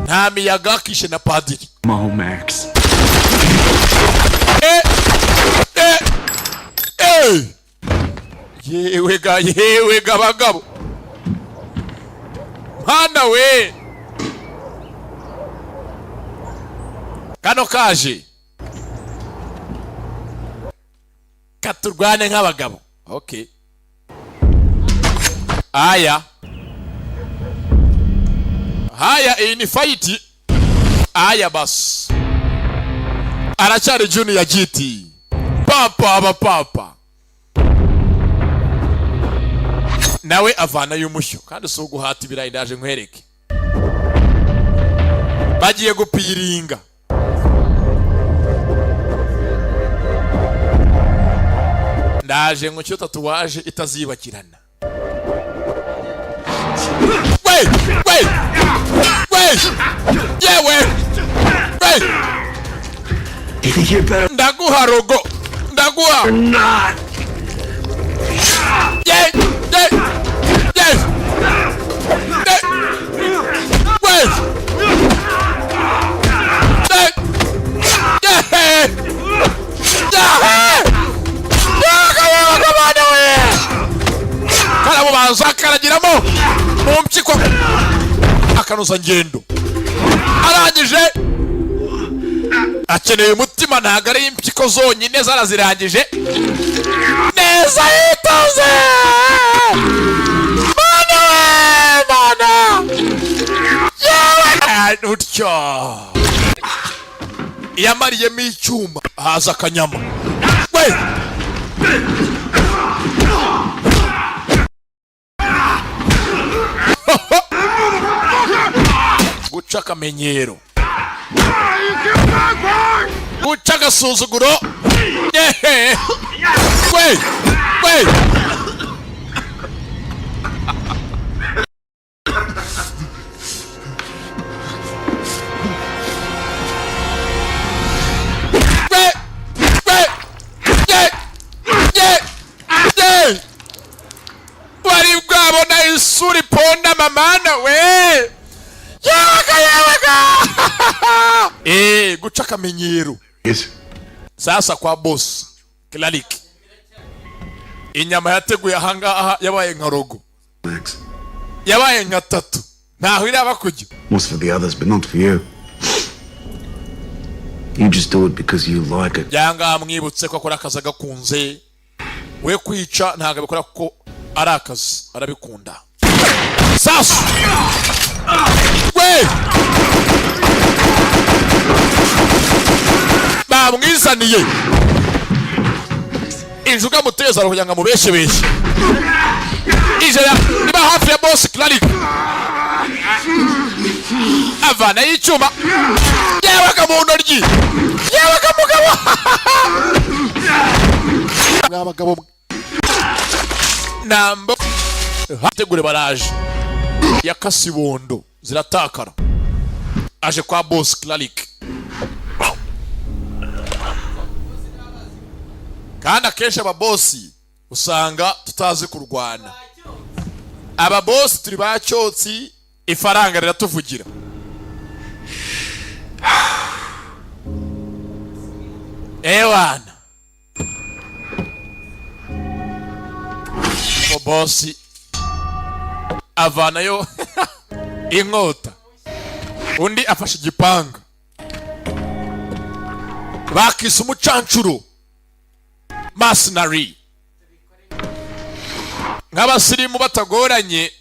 nta miyaga kishe na padiri. Max. yewe ga bagabo mana we kano kaje katurwane nk'abagabo. Okay, haya iyi ni fight. Haya basi aracyari junior giti papa nawe avana y'umushyo kandi so guhata ibirayi. Ndaje nkwereke bagiye gupiringa. Ndaje nkucyo tatuwaje itazibakirana. Wait yewe You think you're better? ndaguha rogo ndaguha. You're not. Yes. Wait. Kala mubanza karagiramo mu mpyiko akanuza ngendo arangije akeneye umutima ntago ari impyiko zonyine zarazirangije neza yitoze. Mana yewe utyo yamariyemo icyuma haza akanyama. We guca akamenyero, guca agasuzuguro. We wari bwabona isuri ponda mamana we yeweka guca akamenyero. Yes. Sasa kwa boss Clark inyama yateguye ahangaha yabaye nka rogo, Max. yabaye nka tatu, ntaho iraba kujya. Was for the others, but not for you. You just do it because you like it. Yanga mwibutse ko akora akazi agakunze. We kwica ntago abikora ko ari akazi, arabikunda. Sasu we bamwizaniye injuga muteza kugira ngo mubeshebeshe. Ijera niba hafi ya boss Clark avana y'icyuma yewe kamuntoryi yewe kamugabo abagabo nambo hategure baraje yakasibondo ziratakara. Aje kwa boss Clark kandi akenshi ababosi usanga tutazi kurwana. Ababosi turi bacyotsi ifaranga riratuvugira. Ewana bosi avanayo inkota, undi afashe igipanga, bakisa umucancuro mercenary nk'abasirimu batagoranye.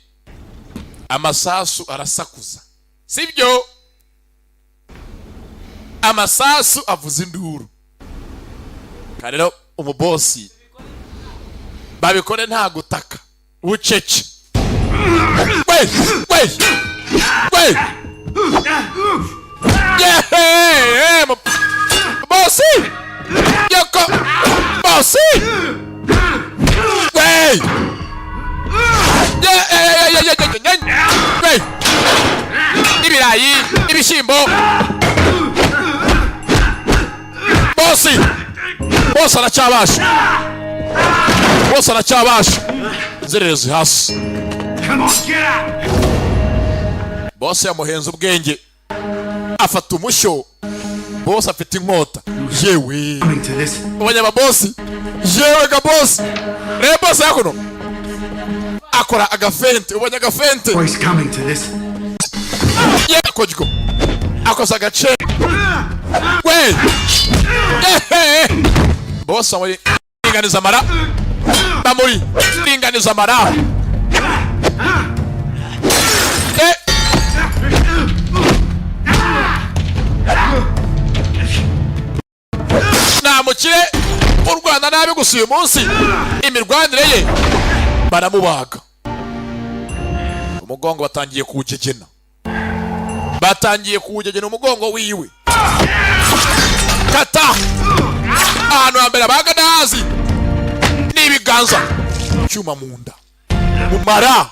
Amasasu arasakuza, sibyo? Amasasu avuza induru. Karero umubosi babikore nta gutaka ucece. We yeah bosi yoko bosi we ibirayi ibishyimbo bosi aracyabasha zererezi hasi. Bosi yamuhenze ubwenge afata umushyo. Bosi afite inkota. Yewe ubonye ababosi yewe ga bosi reba bosi yakuno akora agafente. Ubonye agafente. Boy's coming to this. yakojgo akosa agace we boss muri ringaniza mara bamuri ringaniza mara namukire u Rwanda nabi gusa uyu munsi imirwanire ye baramubaga umugongo batangiye kuwugegena umugongo wiwe kata ahantu hambere abaga nazi n'ibiganza cyuma mu nda mumara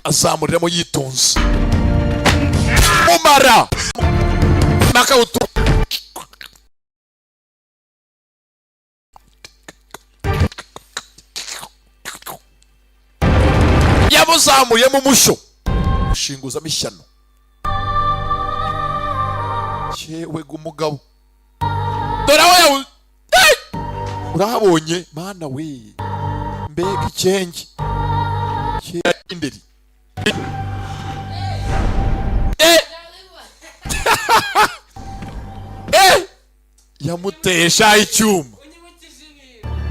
azamuriramo yitonze mumara nakawutu yamuzamuye mu musho shinguzamo ishyano yewe gumugabo dore aho urahabonye mana we mbega icyenge inderi yamutesha icyuma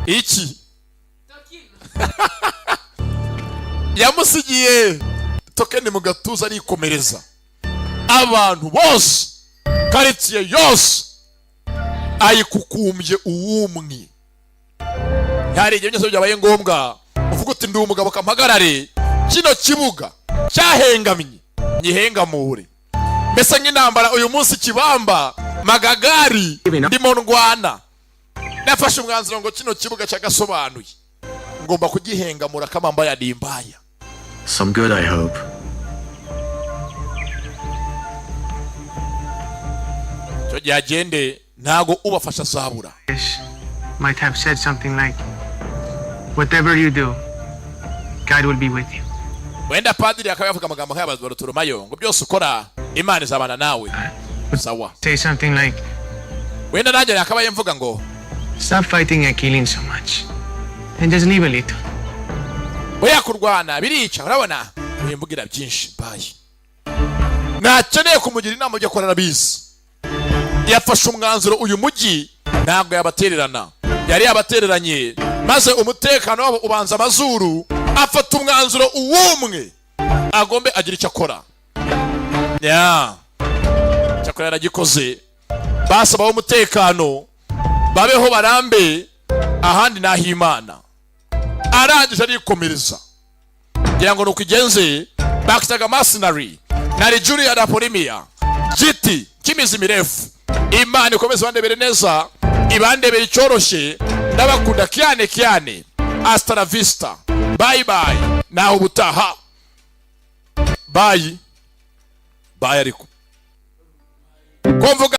iki yamusigiye tokeni mu gatuza arikomereza abantu bose karitsiye yose ayikukumbye uwumwe hari igihe byose byabaye ngombwa uvuga uti ndi umugabo kampagarare kino kibuga cyahengamye nyihengamure mbese nk'intambara uyu munsi kibamba magagari ndimo ndwana nafashe umwanzuro ngo kino kibuga cyagasobanuye ngomba kugihengamura kamamba ya dimbaya. Some good, I hope. cyo gyagende ntago ubafasha sabura. Might have said something like, whatever you do, God will be with you. Wenda padiri akaba yavuga amagambo nk'ayabaza baruturumayo ngo byose ukora Imana izabana nawe. Sawa. Say something like, wenda nanjye akaba yemvuga ngo stop fighting and killing so much and just leave a little. oya kurwana birica urabona uyimbugira byinshi bayi nakeneye kumugira inama yo korana bizi yafashe umwanzuro uyu mujyi ntabwo yabatererana yari yabatereranye maze umutekano wabo ubanza amazuru afata umwanzuro uwumwe agombe agira icyo akora cyakora yaragikoze basaba umutekano babeho barambe ahandi naho Imana arangije arikomereza ngira ngo nukigenze bakitaga mercenary na Julia da Polimia giti kimizi mirefu Imana ikomeze bandebere neza ibandebere icyoroshye ndabakunda cyane hasta la vista bye bye naho ubutaha bye ariko kumvuga